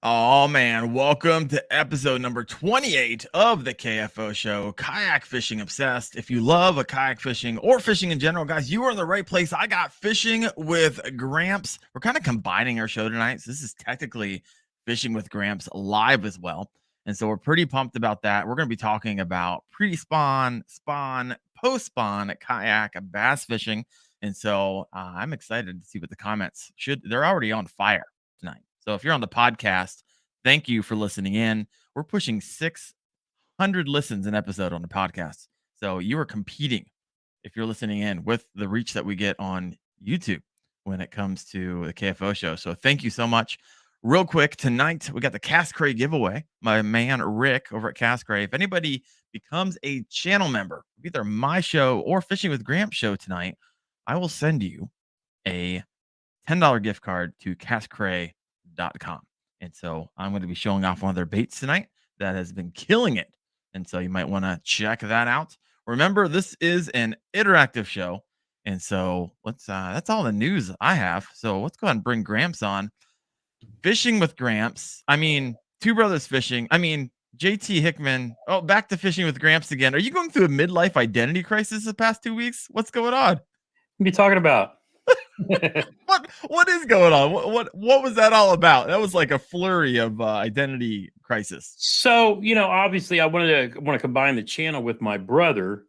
Oh man, welcome to episode number 28 of the KFO show, Kayak Fishing Obsessed. If you love a kayak fishing or fishing in general, guys, you are in the right place. I got Fishing with Gramps. We're kind of combining our show tonight. So this is technically Fishing with Gramps live as well. And so we're pretty pumped about that. We're going to be talking about pre-spawn, spawn, post-spawn kayak bass fishing. And so I'm excited to see what the comments they're already on fire tonight. So if you're on the podcast, thank you for listening in. We're pushing 600 listens an episode on the podcast. So you are competing if you're listening in with the reach that we get on YouTube when it comes to the KFO show. So thank you so much. Real quick, tonight we got the Cast Cray giveaway. My man Rick over at Cast Cray. If anybody becomes a channel member, either my show or Fishing with Gramps show tonight, I will send you a $10 gift card to castcray.com. And so I'm going to be showing off one of their baits tonight that has been killing it. And so you might want to check that out. Remember, this is an interactive show. And so that's all the news I have. So let's go ahead and bring Gramps on. Fishing with Gramps. I mean, Two Brothers Fishing. I mean, JT Hickman. Oh, back to Fishing with Gramps again. Are you going through a midlife identity crisis the past 2 weeks? What's going on? What are you talking about? what is going on? What was that all about? That was like a flurry of identity crisis. So, obviously I want to combine the channel with my brother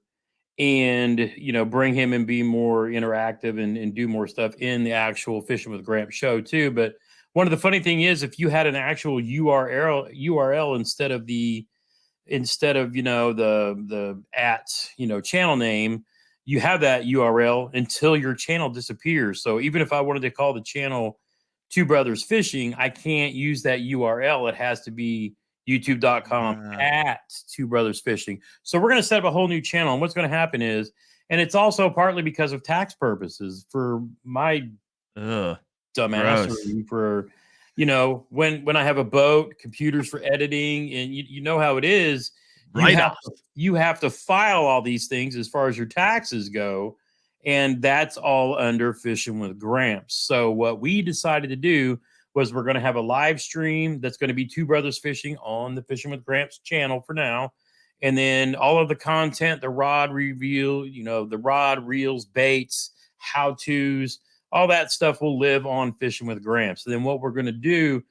and, bring him and be more interactive and do more stuff in the actual Fishing with Gramps show too. But one of the funny thing is, if you had an actual URL instead of the at, channel name, you have that URL until your channel disappears. So even if I wanted to call the channel Two Brothers Fishing, I can't use that URL. It has to be youtube.com at Two Brothers Fishing. So we're going to set up a whole new channel. And what's going to happen is, and it's also partly because of tax purposes for my dumbassery for, when I have a boat, computers for editing, and you know how it is. You have to file all these things as far as your taxes go, and that's all under Fishing with Gramps. So what we decided to do was we're going to have a live stream that's going to be Two Brothers Fishing on the Fishing with Gramps channel for now, and then all of the content, the rod reveal, the rod, reels, baits, how-tos, all that stuff will live on Fishing with Gramps. So then what we're going to do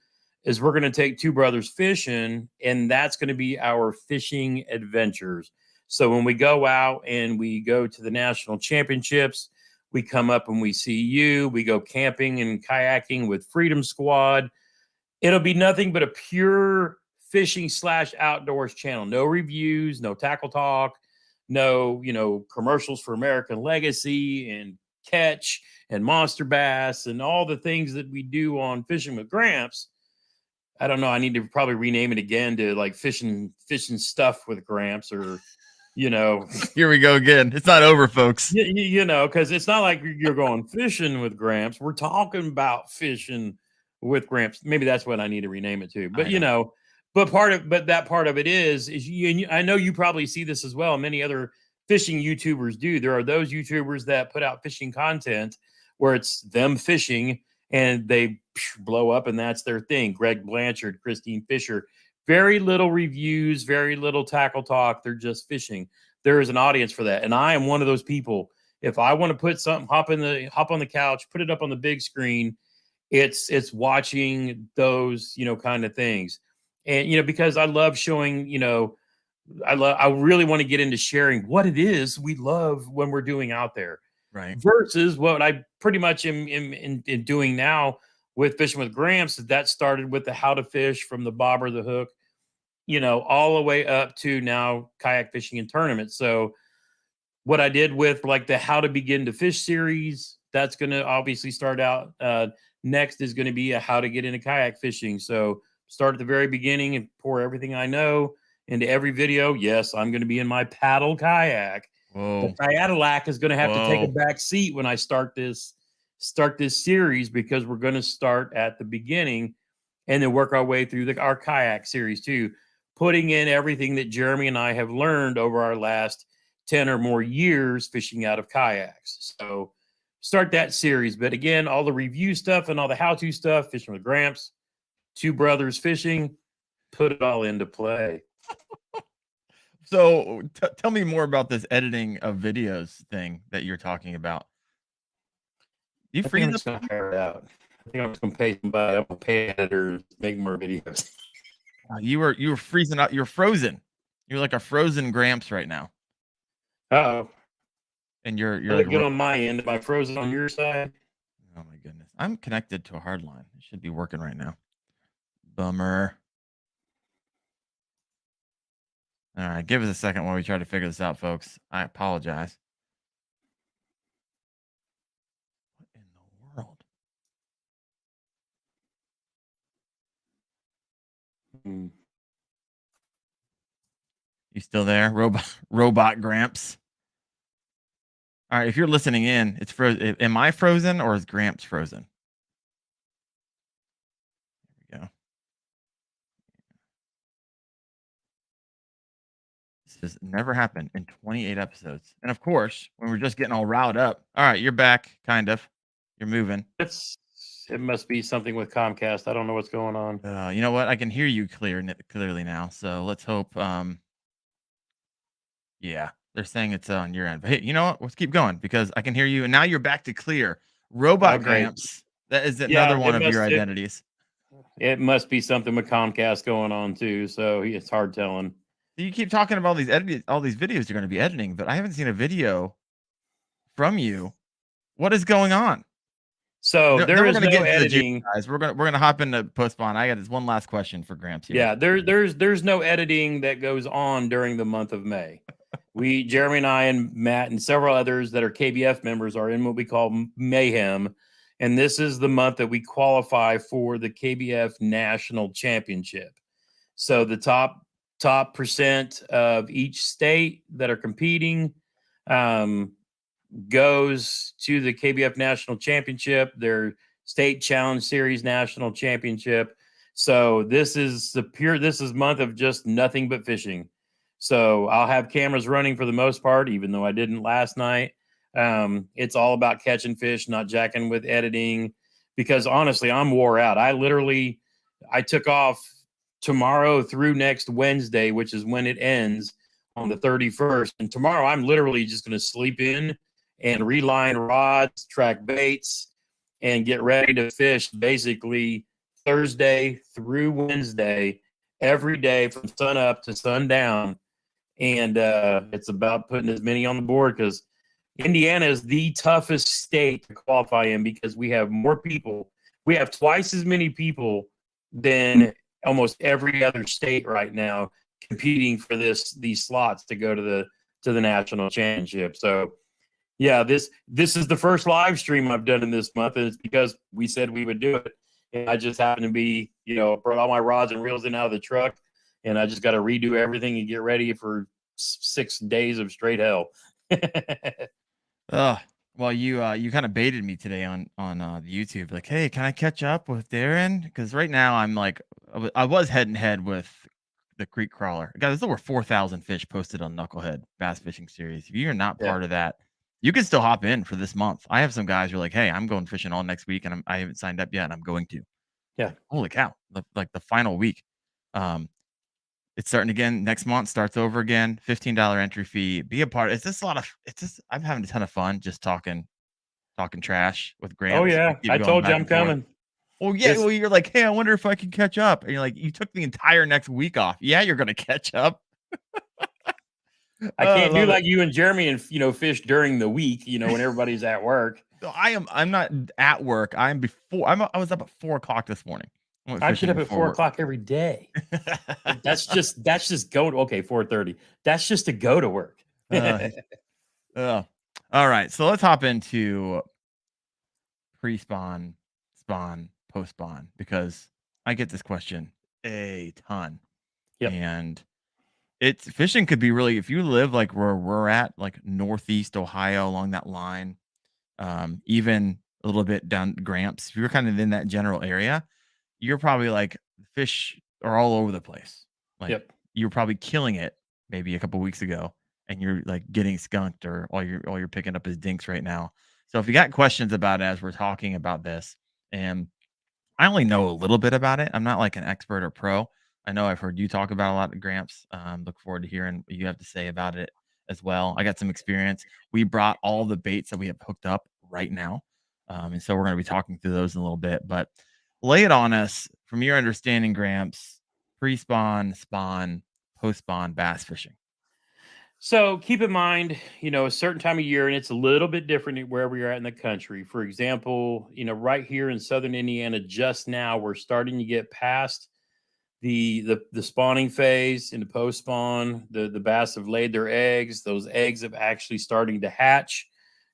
is we're going to take Two Brothers Fishing, and that's going to be our fishing adventures. So when we go out and we go to the national championships, we come up and we see you, we go camping and kayaking with Freedom Squad. It'll be nothing but a pure fishing / outdoors channel. No reviews, no tackle talk, no, commercials for American Legacy and Catch and Monster Bass and all the things that we do on Fishing with Gramps. I don't know. I need to probably rename it again to like fishing stuff with Gramps, or, Here we go again. It's not over, folks. Because it's not like you're going fishing with Gramps. We're talking about fishing with Gramps. Maybe that's what I need to rename it to. But that part of it is I know you probably see this as well. Many other fishing YouTubers do. There are those YouTubers that put out fishing content where it's them fishing and they blow up, and that's their thing. Greg Blanchard, Christine Fisher, very little reviews, very little tackle talk. They're just fishing. There is an audience for that, and I am one of those people. If I want to put something, hop on the couch, put it up on the big screen, it's watching those kind of things, and because I love showing. I really want to get into sharing what it is we love when we're doing out there. Right. Versus what I pretty much am doing now with Fishing with Gramps. That started with the how to fish from the bobber, the hook, all the way up to now kayak fishing and tournaments. So what I did with like the how to begin to fish series, that's going to obviously start out. Next is going to be a how to get into kayak fishing. So start at the very beginning and pour everything I know into every video. Yes, I'm going to be in my paddle kayak. Whoa. The Cadillac is going to have to take a back seat when I start this series, because we're going to start at the beginning and then work our way through our kayak series too, putting in everything that Jeremy and I have learned over our last 10 or more years fishing out of kayaks. So start that series. But again, all the review stuff and all the how-to stuff, Fishing with Gramps, two brothers fishing, put it all into play. So tell me more about this editing of videos thing that you're talking about. You I think I'm freeze just gonna hire it out. I think I'm just gonna pay somebody. I'm gonna pay editors to make more videos. You were freezing up. You're frozen. You're like a frozen Gramps right now. Oh, And you're like like, good on my end. Am I frozen on your side? oh my goodness. I'm connected to a hard line. It should be working right now. Bummer. All right, give us a second while we try to figure this out, folks. I apologize. What in the world? Hmm. You still there, robot Gramps? All right, if you're listening in, it's frozen. Am I frozen or is Gramps frozen? There we go. This has never happened in 28 episodes. And of course, when we're just getting all riled up. All right, you're back, kind of. You're moving. It must be something with Comcast. I don't know what's going on. You know what? I can hear you clearly now. So let's hope. Yeah, they're saying it's on your end. But hey, you know what? Let's keep going because I can hear you, and now you're back to clear. Robot Okay. Gramps. That is Yeah, another one of your identities. It must be something with Comcast going on too. So it's hard telling. You keep talking about all these videos you're going to be editing, but I haven't seen a video from you. What is going on? So Then there we're is gonna no get into the editing. juice, guys. We're gonna hop into postpone. I got this one last question for Gramps here. Yeah, there's no editing that goes on during the month of May. Jeremy and I and Matt and several others that are KBF members are in what we call Mayhem. And this is the month that we qualify for the KBF National Championship. So the top percent of each state that are competing goes to the KBF National Championship, their State Challenge Series National Championship. So this is month of just nothing but fishing. So I'll have cameras running for the most part, even though I didn't last night. It's all about catching fish, not jacking with editing, because honestly, I'm wore out. I took off tomorrow through next Wednesday, which is when it ends on the 31st. And tomorrow I'm literally just going to sleep in and reline rods, track baits, and get ready to fish basically Thursday through Wednesday, every day from sun up to sundown. And it's about putting as many on the board because Indiana is the toughest state to qualify in because we have more people. We have twice as many people than almost every other state right now competing for these slots to go to the national championship. So yeah, this is the first live stream I've done in this month, and it's because we said we would do it. And I just happened to be, brought all my rods and reels in out of the truck, and I just got to redo everything and get ready for 6 days of straight hell. Well, you kind of baited me today on the YouTube. Like, hey, can I catch up with Darren? Because right now I'm like, I was head and head with the Creek Crawler. Guys, there's over 4,000 fish posted on Knucklehead Bass Fishing Series. If you're not part of that, you can still hop in for this month. I have some guys who are like, hey, I'm going fishing all next week, and I haven't signed up yet, and I'm going to. Yeah. Like, holy cow! The final week. It's starting again next month. Starts over again. $15 entry fee. Be a part. I'm having a ton of fun just talking trash with Gramps. Oh yeah, I told you I'm coming. Well, yeah. Well, you're like, hey, I wonder if I can catch up. And you're like, you took the entire next week off. Yeah, you're gonna catch up. I can't do like you and Jeremy and fish during the week. When everybody's at work. So I'm not at work. I was up at 4 o'clock this morning. I get up at 4 o'clock every day. that's just go to 4:30. That's just to go to work. All right, so let's hop into pre-spawn, spawn, post-spawn because I get this question a ton. Yep. And fishing could be really, if you live like where we're at, like Northeast Ohio along that line, even a little bit down Gramps, if you're kind of in that general area, you're probably like fish are all over the place. Like you're probably killing it maybe a couple weeks ago and you're like getting skunked or all you're picking up is dinks right now. So if you got questions about it as we're talking about this, and I only know a little bit about it. I'm not like an expert or pro. I know I've heard you talk about a lot of Gramps. Look forward to hearing what you have to say about it as well. I got some experience. We brought all the baits that we have hooked up right now. And so we're going to be talking through those in a little bit, but lay it on us from your understanding, Gramps, pre-spawn, spawn, post-spawn bass fishing. So keep in mind, a certain time of year, and it's a little bit different wherever you're at in the country. For example, right here in southern Indiana, just now we're starting to get past the spawning phase in the post spawn. The bass have laid their eggs. Those eggs have actually starting to hatch.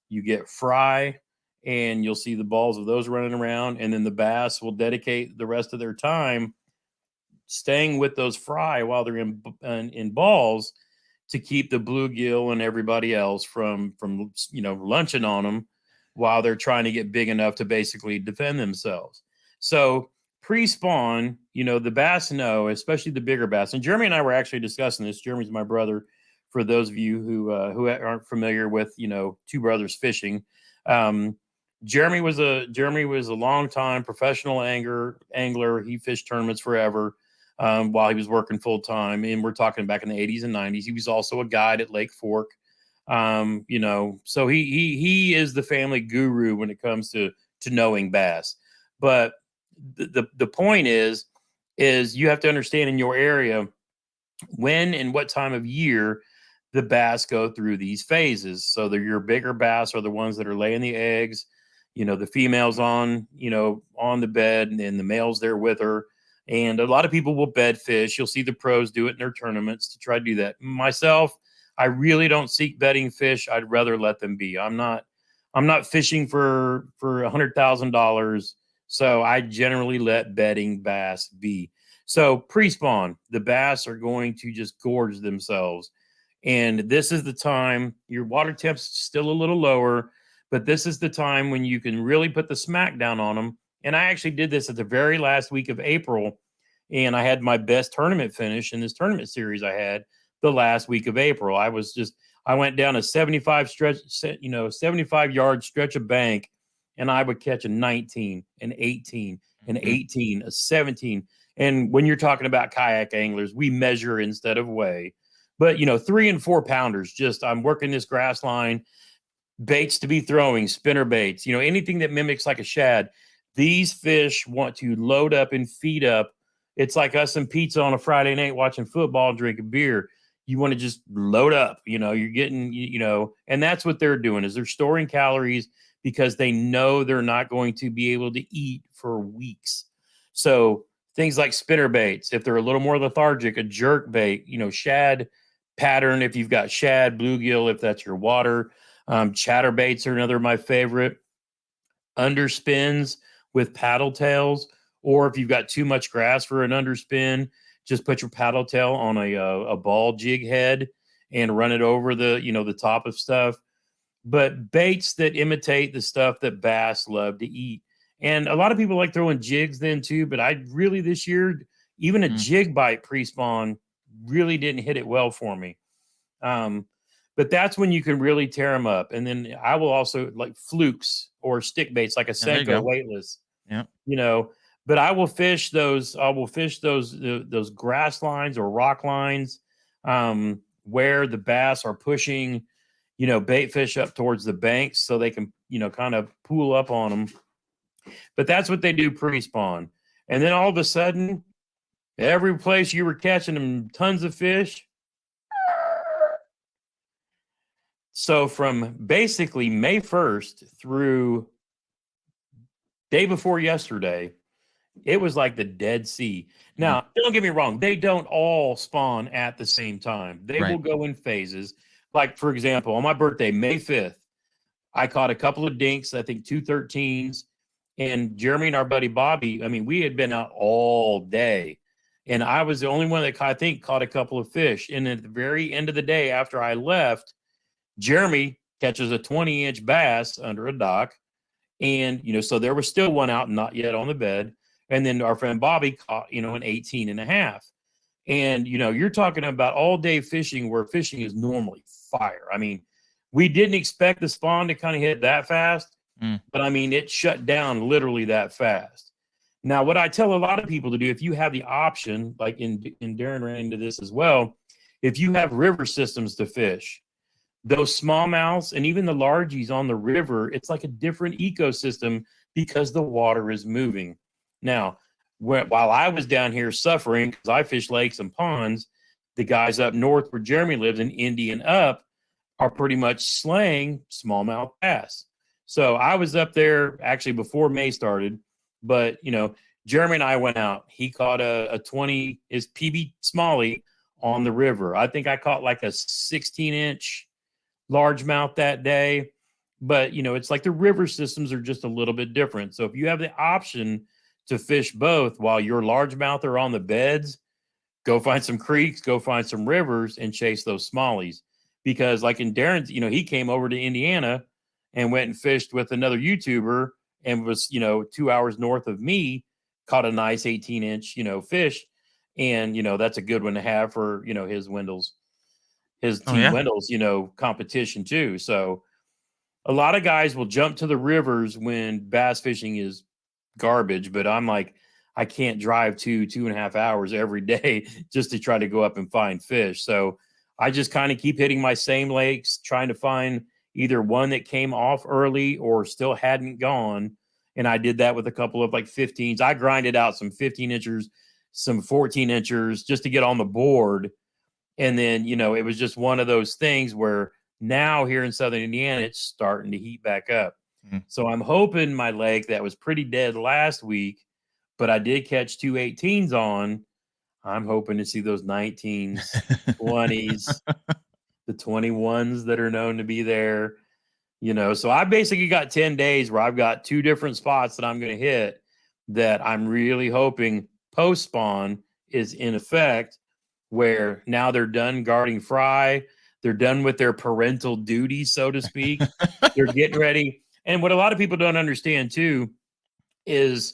You get fry, and you'll see the balls of those running around, and then the bass will dedicate the rest of their time staying with those fry while they're in balls to keep the bluegill and everybody else from lunching on them while they're trying to get big enough to basically defend themselves. So pre-spawn, the bass know, especially the bigger bass. And Jeremy and I were actually discussing this. Jeremy's my brother. For those of you who aren't familiar with two brothers fishing, Jeremy was a long time professional angler. He fished tournaments forever. While he was working full time, and we're talking back in the 80s and 90s. He was also a guide at Lake Fork. So he is the family guru when it comes to knowing bass. But the point is you have to understand in your area when and what time of year the bass go through these phases. So your bigger bass are the ones that are laying the eggs. The females on the bed, and then the males there with her. And a lot of people will bed fish. You'll see the pros do it in their tournaments to try to do that. Myself, I really don't seek bedding fish. I'd rather let them be. I'm not fishing for $100,000. So I generally let bedding bass be. So pre-spawn, the bass are going to just gorge themselves. And this is the time, your water temp's still a little lower, but this is the time when you can really put the smack down on them. And I actually did this at the very last week of April, and I had my best tournament finish in this tournament series I had the last week of April. I went down a 75-yard stretch of bank, and I would catch a 19, an 18, an 18, a 17. And when you're talking about kayak anglers, we measure instead of weigh. But, 3 and 4 pounders, I'm working this grass line, baits to be throwing, spinner baits, anything that mimics like a shad. These fish want to load up and feed up. It's like us and pizza on a Friday night watching football, drinking beer. You want to just load up, you're getting, and that's what they're doing is they're storing calories because they know they're not going to be able to eat for weeks. So things like spinner baits, if they're a little more lethargic, a jerk bait, shad pattern, if you've got shad, bluegill, if that's your water, chatter baits are another of my favorite. Underspins with paddle tails, or if you've got too much grass for an underspin, just put your paddle tail on a ball jig head and run it over the top of stuff. But baits that imitate the stuff that bass love to eat. And a lot of people like throwing jigs then too, but I really this year, even a jig bite pre-spawn really didn't hit it well for me. But that's when you can really tear them up. And then I will also like flukes or stick baits, like a Senko weightless. Yeah. But I will fish those grass lines or rock lines where the bass are pushing, bait fish up towards the banks so they can, kind of pool up on them. But that's what they do pre-spawn. And then all of a sudden, every place you were catching them tons of fish. So from basically May 1st through day before yesterday, it was like the Dead Sea. Now, don't get me wrong. They don't all spawn at the same time. They will go in phases. Like, for example, on my birthday, May 5th, I caught a couple of dinks, I think 2 13s. And Jeremy and our buddy Bobby, we had been out all day. And I was the only one that I think caught a couple of fish. And at the very end of the day, after I left, Jeremy catches a 20-inch bass under a dock. And, so there was still one out, not yet on the bed. And then our friend Bobby caught, an 18 and a half. And, you're talking about all day fishing where fishing is normally fire. We didn't expect the spawn to kind of hit that fast, but it shut down literally that fast. Now, what I tell a lot of people to do, if you have the option, like in Darren ran into this as well, if you have river systems to fish, those smallmouths and even the largies on the river, it's like a different ecosystem because the water is moving. Now, while I was down here suffering because I fish lakes and ponds, the guys up north where Jeremy lives in Indy and up are pretty much slaying smallmouth bass. So I was up there actually before May started, but Jeremy and I went out. He caught a 20 is PB Smalley on the river. I think I caught like a 16-inch largemouth that day, but it's like the river systems are just a little bit different. So if you have the option to fish both while your largemouth are on the beds, go find some creeks, go find some rivers and chase those smallies. Because like in Darren's, he came over to Indiana and went and fished with another YouTuber and was, 2 hours north of me, caught a nice 18-inch, fish. And, that's a good one to have for, his team Wendell's, competition too. So a lot of guys will jump to the rivers when bass fishing is garbage, but I'm like, I can't drive 2.5 hours every day just to try to go up and find fish. So I just kind of keep hitting my same lakes, trying to find either one that came off early or still hadn't gone. And I did that with a couple of like 15s. I grinded out some 15-inchers, some 14-inchers just to get on the board. And then, it was just one of those things where now here in Southern Indiana, it's starting to heat back up. Mm-hmm. So I'm hoping my lake that was pretty dead last week, but I did catch 2 18s on. I'm hoping to see those 19s, 20s, the 21s that are known to be there. So I basically got 10 days where I've got 2 different spots that I'm going to hit that I'm really hoping post spawn is in effect, where now they're done guarding fry. They're done with their parental duty, so to speak. They're getting ready. And what a lot of people don't understand too is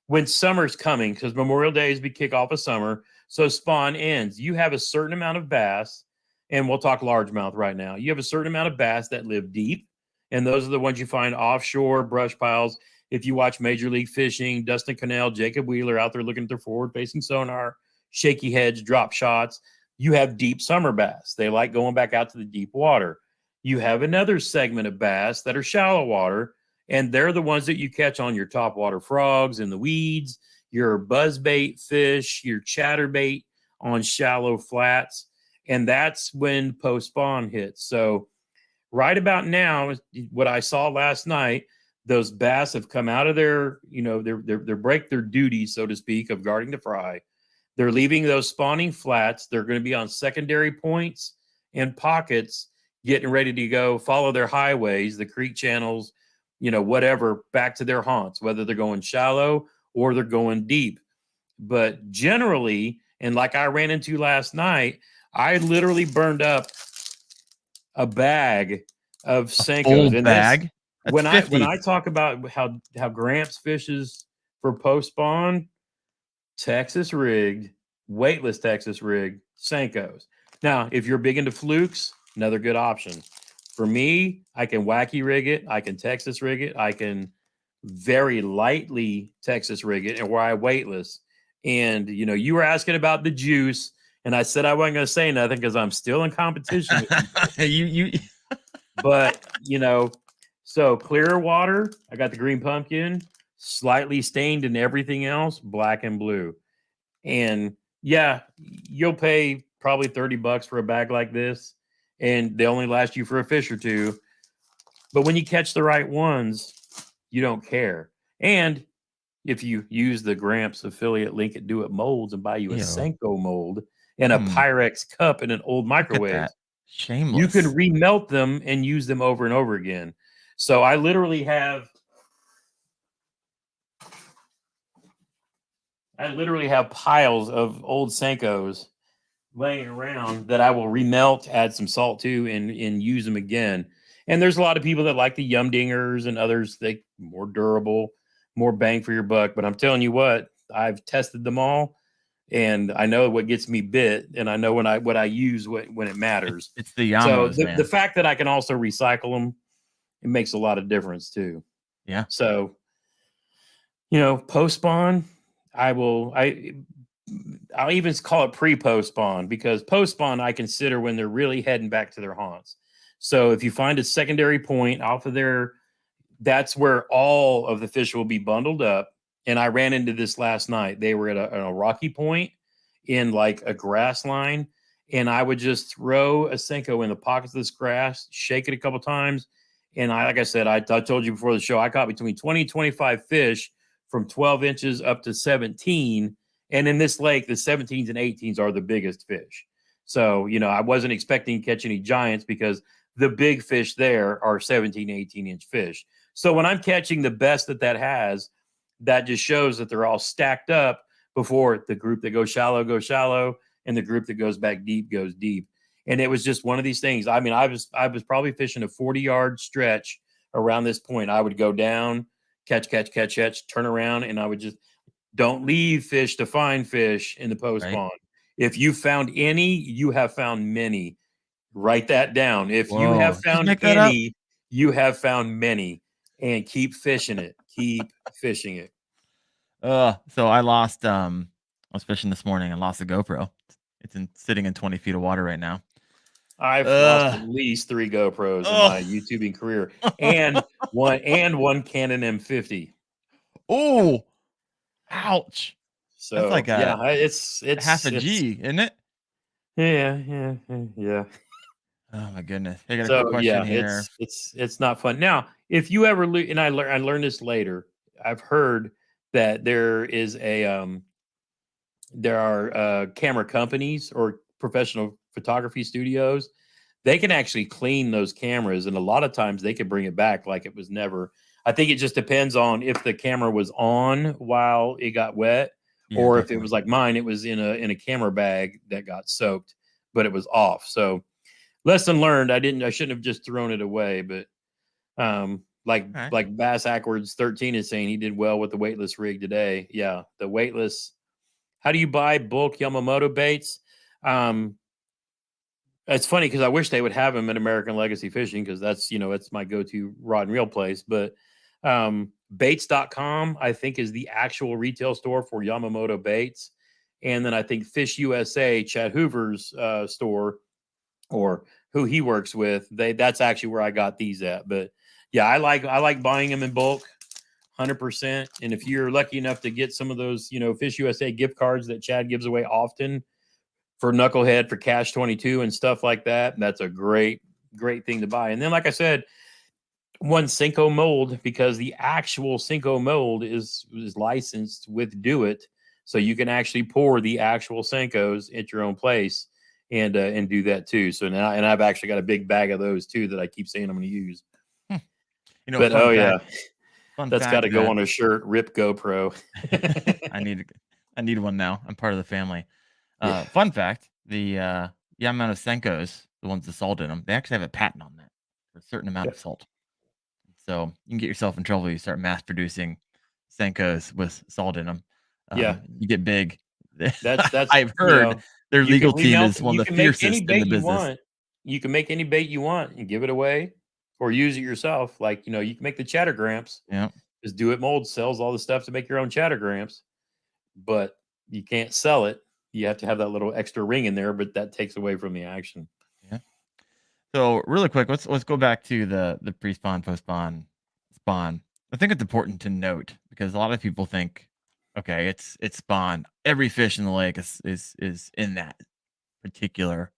when summer's coming, because Memorial Day is the kickoff of summer, so spawn ends. You have a certain amount of bass, and we'll talk largemouth right now. You have a certain amount of bass that live deep, and those are the ones you find offshore brush piles. If you watch Major League Fishing, Dustin Connell, Jacob Wheeler out there looking at their forward-facing sonar, shaky heads, drop shots. You have deep summer bass. They like going back out to the deep water. You have another segment of bass that are shallow water, and they're the ones that you catch on your topwater frogs in the weeds, your buzzbait fish, your chatterbait on shallow flats, and that's when post-spawn hits. So right about now, what I saw last night, those bass have come out of their, they're break their duty, so to speak, of guarding the fry. They're leaving those spawning flats. They're going to be on secondary points and pockets, getting ready to go follow their highways, the creek channels, whatever, back to their haunts, whether they're going shallow or they're going deep. But generally, and like I ran into last night, I literally burned up a bag of Senkos. And bag? When I talk about how Gramps fishes for post spawn, Texas rigged, weightless Texas rigged Senkos. Now, if you're big into flukes, another good option. For me, I can Wacky rig it. I can Texas rig it. I can very lightly Texas rig it, and where I weightless. And, you were asking about the juice, and I said I wasn't going to say nothing because I'm still in competition with you. But, so clear water, I got the green pumpkin, slightly stained and everything else, black and blue. And yeah, you'll pay probably $30 for a bag like this, and they only last you for a fish or two. But when you catch the right ones, you don't care. And if you use the Gramps affiliate link at Do It Molds and buy you a Senko mold and a Pyrex cup and an old microwave, shameless, you can remelt them and use them over and over again. So I literally have piles of old Senkos laying around that I will remelt, add some salt to, and use them again. And there's a lot of people that like the Yum Dingers and others, they more durable, more bang for your buck. But I'm telling you what, I've tested them all, and I know what gets me bit, and I know what I use when it matters. It's the Yamos, so the fact that I can also recycle them, it makes a lot of difference too. Yeah. So, post spawn, I'll even call it pre-post spawn, because post spawn I consider when they're really heading back to their haunts. So if you find a secondary point off of there, that's where all of the fish will be bundled up. And I ran into this last night. They were at a rocky point in like a grass line, and I would just throw a Senko in the pockets of this grass, shake it a couple times, and like I said, I told you before the show, I caught between 20 and 25 fish from 12 inches up to 17. And in this lake, the 17s and 18s are the biggest fish. So, I wasn't expecting to catch any giants, because the big fish there are 17, 18-inch fish. So when I'm catching the best that has, that just shows that they're all stacked up before the group that goes shallow, and the group that goes back deep goes deep. And it was just one of these things. I mean, I was probably fishing a 40-yard stretch around this point. I would go down, catch, turn around, and I would just don't leave fish to find fish in the post spawn. If you found any, you have found many. Write that down. If you have found any, you have found many. And keep fishing it. Keep fishing it. So I lost. I was fishing this morning and lost a GoPro. It's sitting in 20 feet of water right now. I've lost at least 3 GoPros in my YouTubing career, and one Canon M50. Oh, ouch! So that's like it's half a G, isn't it? Yeah. Oh my goodness! I got a quick question here. It's not fun. Now, if you ever and I learned this later, I've heard that there are camera companies or professional photography studios. They can actually clean those cameras, and a lot of times they can bring it back like it was never. I think it just depends on if the camera was on while it got wet, or if it was like mine, it was in a camera bag that got soaked, but it was off. So lesson learned. I shouldn't have just thrown it away, but like Bass Ackwards 13 is saying, he did well with the weightless rig today. Yeah, the weightless. How do you buy bulk Yamamoto baits? It's funny because I wish they would have them at American Legacy Fishing, because that's it's my go-to rod and reel place. But baits.com, I think, is the actual retail store for Yamamoto baits. And then I think Fish USA, Chad Hoover's store, or who he works with, that's actually where I got these at. But yeah, I like buying them in bulk, 100%. And if you're lucky enough to get some of those, Fish USA gift cards that Chad gives away often for Knucklehead, for Cash 22 and stuff like that, that's a great thing to buy. And then, like I said, one Senko mold, because the actual Senko mold is licensed with Do It, so you can actually pour the actual Senkos at your own place and do that too. So now, and I've actually got a big bag of those too that I keep saying I'm going to use. But that's got to go on a shirt. Rip GoPro. I need one now. I'm part of the family. Fun fact: the Yamamoto Senkos, the ones with salt in them, they actually have a patent on that for a certain amount of salt. So you can get yourself in trouble if you start mass producing Senkos with salt in them. You get big. That's I've heard their legal team is one of the fiercest in the business. You can make any bait you want and give it away, or use it yourself. Like, you can make the Chattergramps. Yeah. Just Do It Mold sells all the stuff to make your own Chattergramps, but you can't sell it. You have to have that little extra ring in there, but that takes away from the action. Yeah. So really quick, let's go back to the pre-spawn, post-spawn, spawn. I think it's important to note, because a lot of people think, okay, it's spawn. Every fish in the lake is in that particular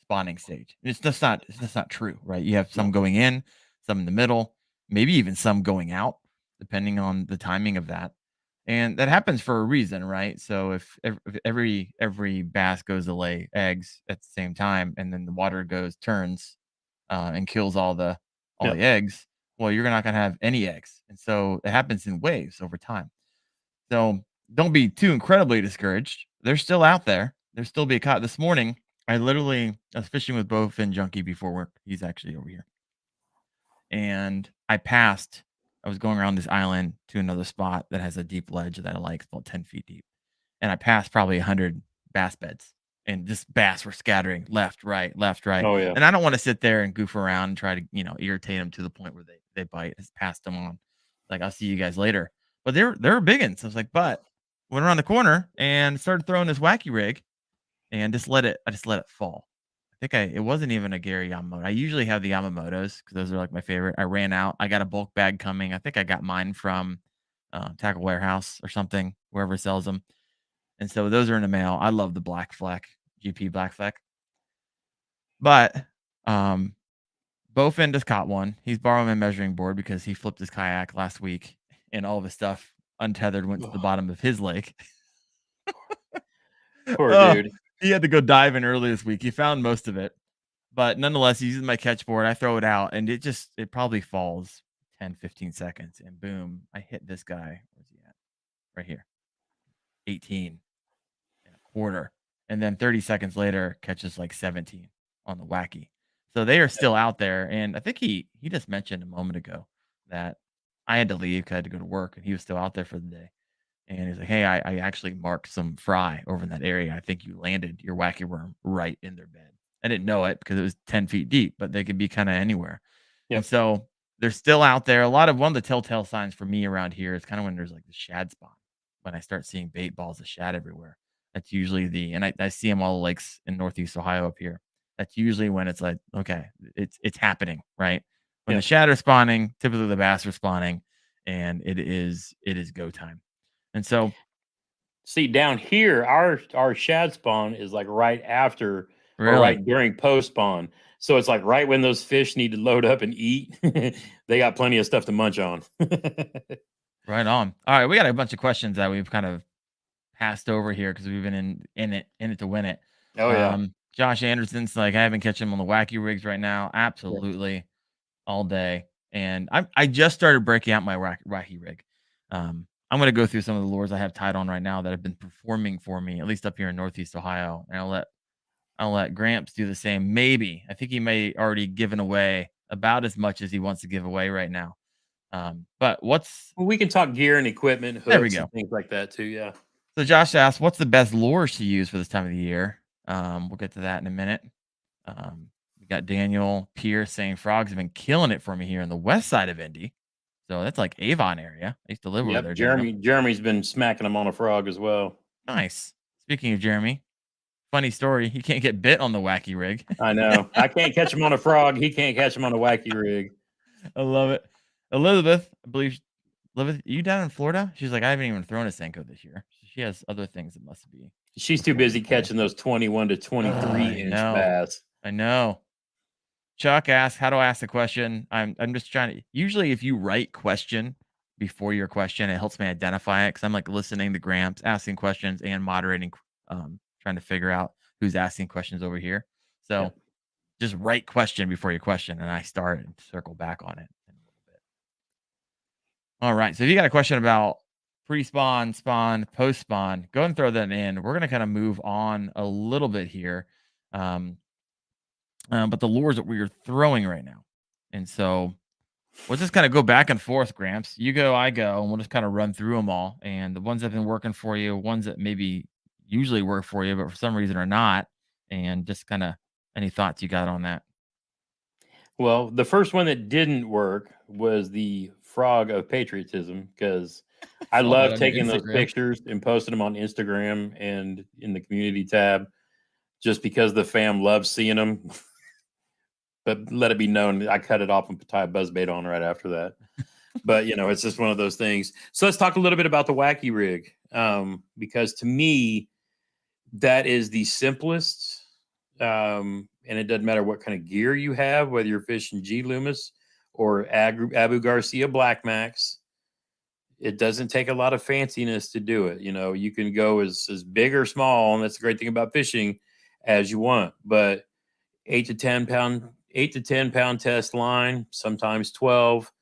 spawning stage. It's just not true, right? You have some going in, some in the middle, maybe even some going out, depending on the timing of that. And that happens for a reason, right? So if every bass goes to lay eggs at the same time, and then the water turns and kills all the eggs, well, you're not gonna have any eggs. And so it happens in waves over time. So don't be too incredibly discouraged. They're still out there. There's still be caught. This morning, I was fishing with Bowfin Junkie before work. He's actually over here. And I was going around this island to another spot that has a deep ledge that I like. It's about 10 feet deep. And I passed probably 100 bass beds. And just bass were scattering left, right. Oh, yeah. And I don't want to sit there and goof around and try to, irritate them to the point where they bite. I just passed them on. Like, I'll see you guys later. But they're big ones. I was like, but went around the corner and started throwing this wacky rig and I just let it fall. It wasn't even a Gary Yamamoto. I usually have the Yamamotos because those are like my favorite. I ran out. I got a bulk bag coming. I think I got mine from Tackle Warehouse or something, wherever sells them. And so those are in the mail. I love the Black Fleck, GP Black Fleck. But Bowfin just caught one. He's borrowing my measuring board because he flipped his kayak last week and all of his stuff untethered went to the bottom of his lake. Poor dude. He had to go diving early this week. He found most of it. But nonetheless, he uses my catch board. I throw it out and it probably falls 10, 15 seconds. And boom, I hit this guy. Where's he at? Right here. 18 and a quarter. And then 30 seconds later, catches like 17 on the Wacky. So they are still out there. And I think he just mentioned a moment ago that I had to leave because I had to go to work, and he was still out there for the day. And he's like, hey, I actually marked some fry over in that area. I think you landed your wacky worm right in their bed. I didn't know it because it was 10 feet deep, but they could be kind of anywhere. Yep. And so they're still out there. One of the telltale signs for me around here is kind of when there's like the shad spawn. When I start seeing bait balls of shad everywhere, that's usually and I see them all the lakes in Northeast Ohio up here. That's usually when it's like, okay, it's happening, right? When the shad are spawning, typically the bass are spawning, and it is go time. And so, see, down here, our shad spawn is like right after or right during post spawn. So it's like right when those fish need to load up and eat, they got plenty of stuff to munch on. Right on. All right, we got a bunch of questions that we've kind of passed over here because we've been in it to win it. Oh yeah. Josh Anderson's like, I haven't catch him on the wacky rigs right now. Absolutely, all day. And I just started breaking out my wacky rig. I'm going to go through some of the lures I have tied on right now that have been performing for me, at least up here in Northeast Ohio. And I'll let Gramps do the same. Maybe. I think he may already given away about as much as he wants to give away right now. But we can talk gear and equipment, hooks, there we go. And things like that too. Yeah. So Josh asked, what's the best lures to use for this time of the year? We'll get to that in a minute. We got Daniel Pierce saying frogs have been killing it for me here in the west side of Indy. So that's like Avon area. I used to live over there. Jeremy's been smacking them on a frog as well. Nice. Speaking of Jeremy, funny story. He can't get bit on the wacky rig. I know. I can't catch him on a frog. He can't catch him on a wacky rig. I love it. Elizabeth, I believe. Elizabeth, are you down in Florida? She's like, I haven't even thrown a Senko this year. She has other things that must be. She's too busy catching those 21 to 23 inch bass. I know. Chuck asked, how do I ask the question? I'm just trying to, usually if you write question before your question, it helps me identify it because I'm like listening to Gramps, asking questions and moderating, trying to figure out who's asking questions over here. So just write question before your question and I start and circle back on it in a little bit. All right. So if you got a question about pre-spawn, spawn, post-spawn, go and throw that in. We're going to kind of move on a little bit here. But the lures that we are throwing right now. And so we'll just kind of go back and forth, Gramps. You go, I go, and we'll just kind of run through them all. And the ones that have been working for you, ones that maybe usually work for you, but for some reason are not. And just kind of any thoughts you got on that? Well, the first one that didn't work was the frog of patriotism because I love taking those pictures and posting them on Instagram and in the community tab just because the fam loves seeing them. But let it be known, I cut it off and tie a buzzbait on right after that. But, it's just one of those things. So let's talk a little bit about the wacky rig because to me, that is the simplest. And it doesn't matter what kind of gear you have, whether you're fishing G Loomis or Abu Garcia Black Max. It doesn't take a lot of fanciness to do it. You can go as big or small, and that's the great thing about fishing, as you want. But 8 to 10 pound test line, sometimes 12.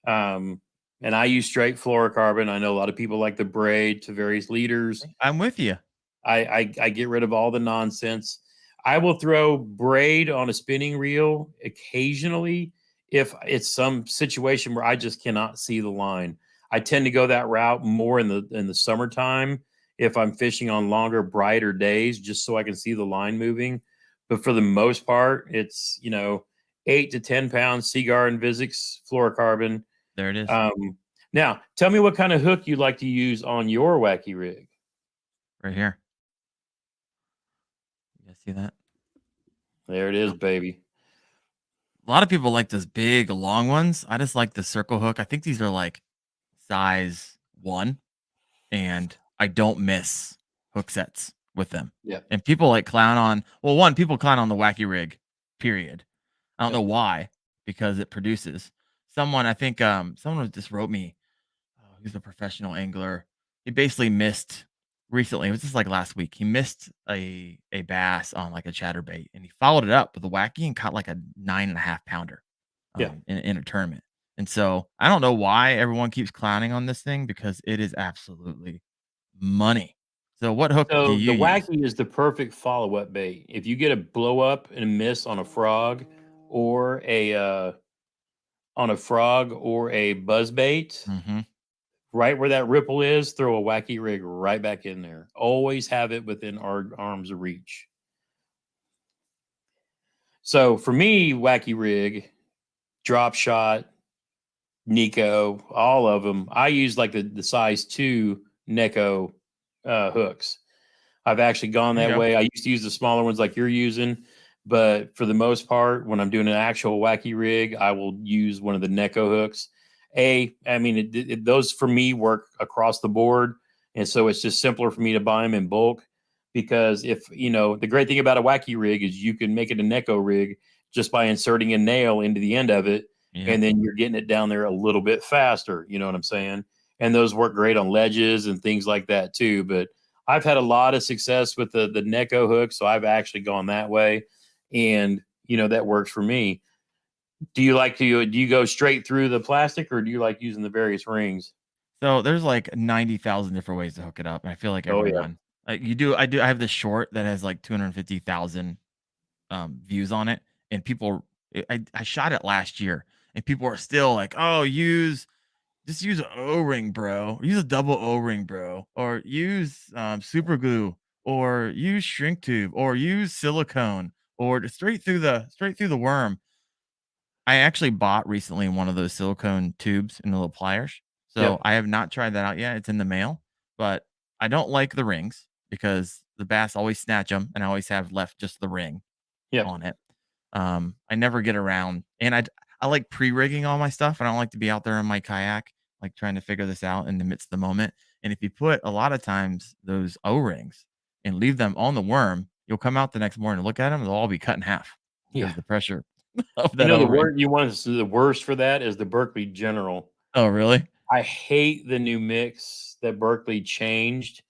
And I use straight fluorocarbon. I know a lot of people like the braid to various leaders. I'm with you. I get rid of all the nonsense. I will throw braid on a spinning reel occasionally if it's some situation where I just cannot see the line. I tend to go that route more in the summertime if I'm fishing on longer, brighter days, just so I can see the line moving. But for the most part, it's 8 to 10 pounds Seaguar and Vizix fluorocarbon. There it is. Now, tell me what kind of hook you like to use on your wacky rig. right here. You guys see that? There it is, baby. A lot of people like those big long ones. I just like the circle hook. I think these are like size 1, and I don't miss hook sets with them. Yep. And people like clown on, well, one, people clown on the Wacky rig, period. I don't know Yep. why, because it produces. Someone, I think, someone just wrote me, oh, he's a professional angler. He basically missed recently. It was just like last week. He missed a bass on like a chatterbait, and he followed it up with a Wacky and caught like a 9.5 pounder Yeah. in a tournament. And so I don't know why everyone keeps clowning on this thing, because it is absolutely money. So what hook do So you the use? Wacky is the perfect follow-up bait. If you get a blow up and a miss on a frog or a buzz bait, Mm-hmm. right where that ripple is, throw a Wacky rig right back in there. Always have it within our arm's reach. So for me, Wacky rig, drop shot, Nico, all of them. I use like the size 2 Neko hooks. I've actually gone There you that go. way. I used to use the smaller ones like you're using, but for the most part, when I'm doing an actual Wacky rig, I will use one of the Neko hooks. I mean, those for me work across the board, and so it's just simpler for me to buy them in bulk. Because if the great thing about a Wacky rig is you can make it a Neko rig just by inserting a nail into the end of it, Yep. and then you're getting it down there a little bit faster. You know what I'm saying? And those work great on ledges and things like that too. But I've had a lot of success with the Neko hook, so I've actually gone that way, and that works for me. Do you go straight through the plastic, or do you like using the various rings? So there's like 90,000 different ways to hook it up. And I feel like Oh yeah, everyone, like you do, I have this short that has like 250,000 views on it. And people, I shot it last year, and people are still like, oh, just use an O-ring, bro. Use a double O-ring, bro. Or use super glue, or use shrink tube, or use silicone, or straight through the worm. I actually bought recently one of those silicone tubes in the little pliers. So yep, I have not tried that out yet. It's in the mail, but I don't like the rings because the bass always snatch them, and I always have left just the ring yep, on it. I never get around, and I like pre-rigging all my stuff. I don't like to be out there in my kayak, like trying to figure this out in the midst of the moment. And if you put a lot of times those O-rings and leave them on the worm, you'll come out the next morning and look at them, they'll all be cut in half because yeah. of the pressure of that The O-ring. word you want is the worst for that is the Berkeley General. Oh, really? I hate the new mix that Berkeley changed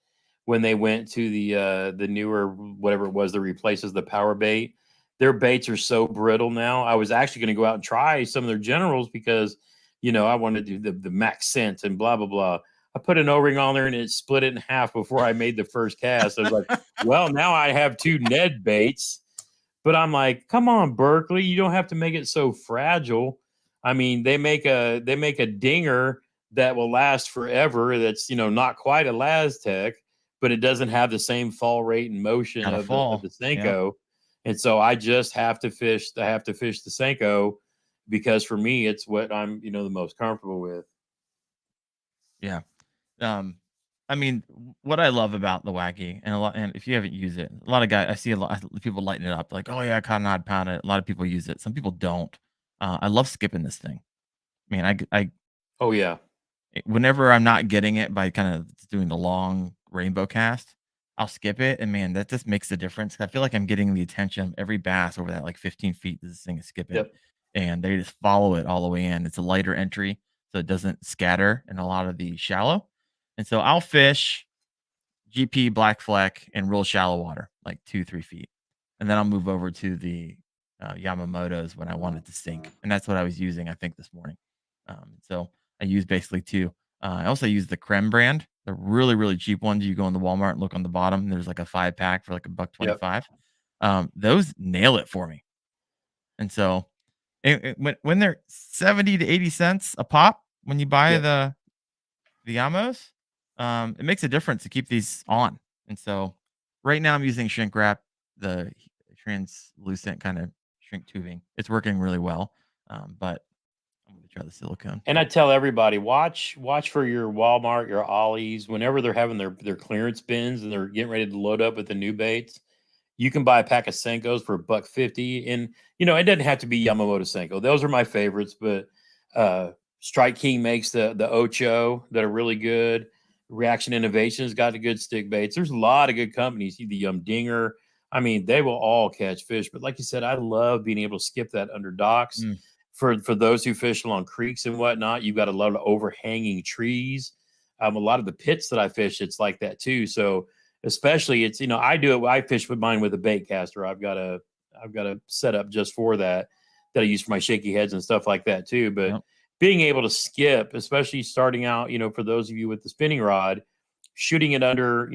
when they went to the newer whatever it was that replaces the power bait. Their baits are so brittle now. I was actually going to go out and try some of their generals because I wanted to do the max scent and blah blah blah. I put an O-ring on there and it split it in half before I made the first cast. I was like, well, now I have two Ned baits. But I'm like, come on, Berkeley, you don't have to make it so fragile. I mean, they make a dinger that will last forever. That's not quite a Laztec, but it doesn't have the same fall rate and motion Gotta of the fall. Yep. Senko. And so I just have to fish. I have to fish the Senko because for me, it's what I'm the most comfortable with. Yeah. Um, I mean, what I love about the Wacky, and if you haven't used it, a lot of guys, I see a lot of people lighting it up, like, oh yeah, I caught an odd pound. A lot of people use it. Some people don't. I love skipping this thing. I mean, Oh yeah, whenever I'm not getting it by kind of doing the long rainbow cast, I'll skip it, and man, that just makes a difference. I feel like I'm getting the attention of every bass over that like 15 feet that this thing is skipping, yep, and they just follow it all the way in. It's a lighter entry, so it doesn't scatter in a lot of the shallow. And so I'll fish GP black fleck in real shallow water, like 2-3 feet, and then I'll move over to the Yamamoto's when I want it to sink, and that's what I was using, I think, this morning. So I use basically two. I also use the Creme brand, the really really cheap ones. You go in the Walmart and look on the bottom. And there's like a 5 pack for like a buck yep, 25. Those nail it for me, and so when they're 70 to 80 cents a pop, when you buy yep, the Yamos, it makes a difference to keep these on. And so right now I'm using shrink wrap, the translucent kind of shrink tubing. It's working really well. But I'm going to try the silicone. And I tell everybody, watch for your Walmart, your Ollie's, whenever they're having their clearance bins and they're getting ready to load up with the new baits. You can buy a pack of Senkos for $1.50, and it doesn't have to be Yamamoto Senko. Those are my favorites, but Strike King makes the Ocho that are really good. Reaction Innovations got the good stick baits. There's a lot of good companies. The Dinger. I mean, they will all catch fish. But like you said, I love being able to skip that under docks. For those who fish along creeks and whatnot, you've got a lot of overhanging trees. A lot of the pits that I fish, it's like that too. So especially it's, I fish with mine with a bait caster. I've got a setup just for that I use for my shaky heads and stuff like that too. But being able to skip, especially starting out, for those of you with the spinning rod, shooting it under,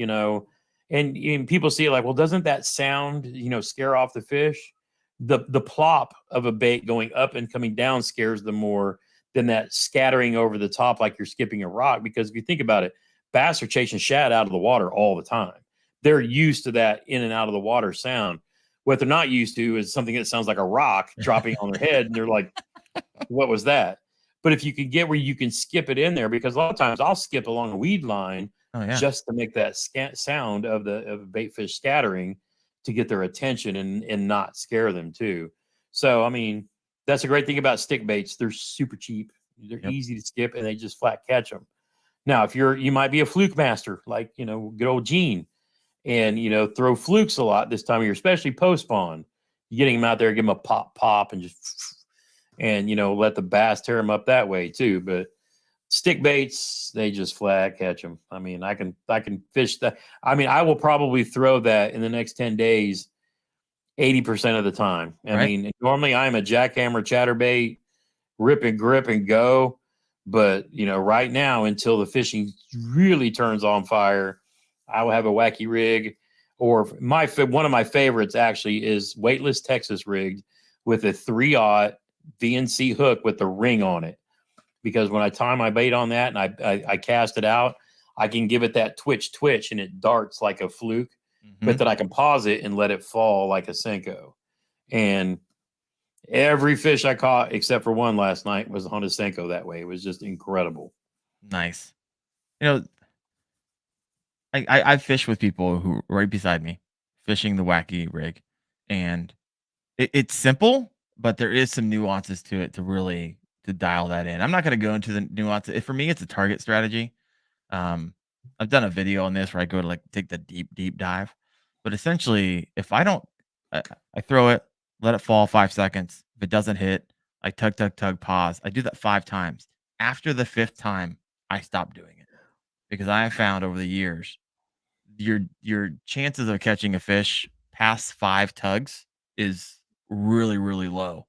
and people see it like, well, doesn't that sound, scare off the fish? The plop of a bait going up and coming down scares them more than that scattering over the top like you're skipping a rock. Because if you think about it, bass are chasing shad out of the water all the time. They're used to that in and out of the water sound. What they're not used to is something that sounds like a rock dropping on their head, and they're like, what was that? But if you can get where you can skip it in there, because a lot of times I'll skip along a weed line just to make that sound of the bait fish scattering to get their attention and not scare them too. So, I mean, that's a great thing about stick baits. They're super cheap. They're easy to skip, and they just flat catch them. Now, if you might be a fluke master, like, good old Gene, and, throw flukes a lot this time of year, especially post spawn, getting them out there, give them a pop, and just, and, let the bass tear them up that way too. But stick baits, they just flat catch them. I mean, I can fish that. I mean, I will probably throw that in the next 10 days, 80% of the time. I mean, normally I'm a jackhammer chatterbait, rip and grip and go. But, right now, until the fishing really turns on fire, I will have a Wacky rig, or one of my favorites actually is weightless Texas rigged with a 3/0 VNC hook with the ring on it. Because when I tie my bait on that and I cast it out, I can give it that twitch and it darts like a fluke, but then I can pause it and let it fall like a Senko. And every fish I caught, except for one last night, was on a Senko that way. It was just incredible. Nice. I fish with people who are right beside me, fishing the Wacky rig, and it's simple, but there is some nuances to it to dial that in. I'm not going to go into the nuances. For me, it's a target strategy. I've done a video on this where I go to take the deep dive, but essentially, if I don't, I throw it, let it fall 5 seconds. If it doesn't hit, I tug, pause. I do that 5 times. After the 5th time, I stop doing it because I have found over the years, your chances of catching a fish past 5 tugs is really, really low,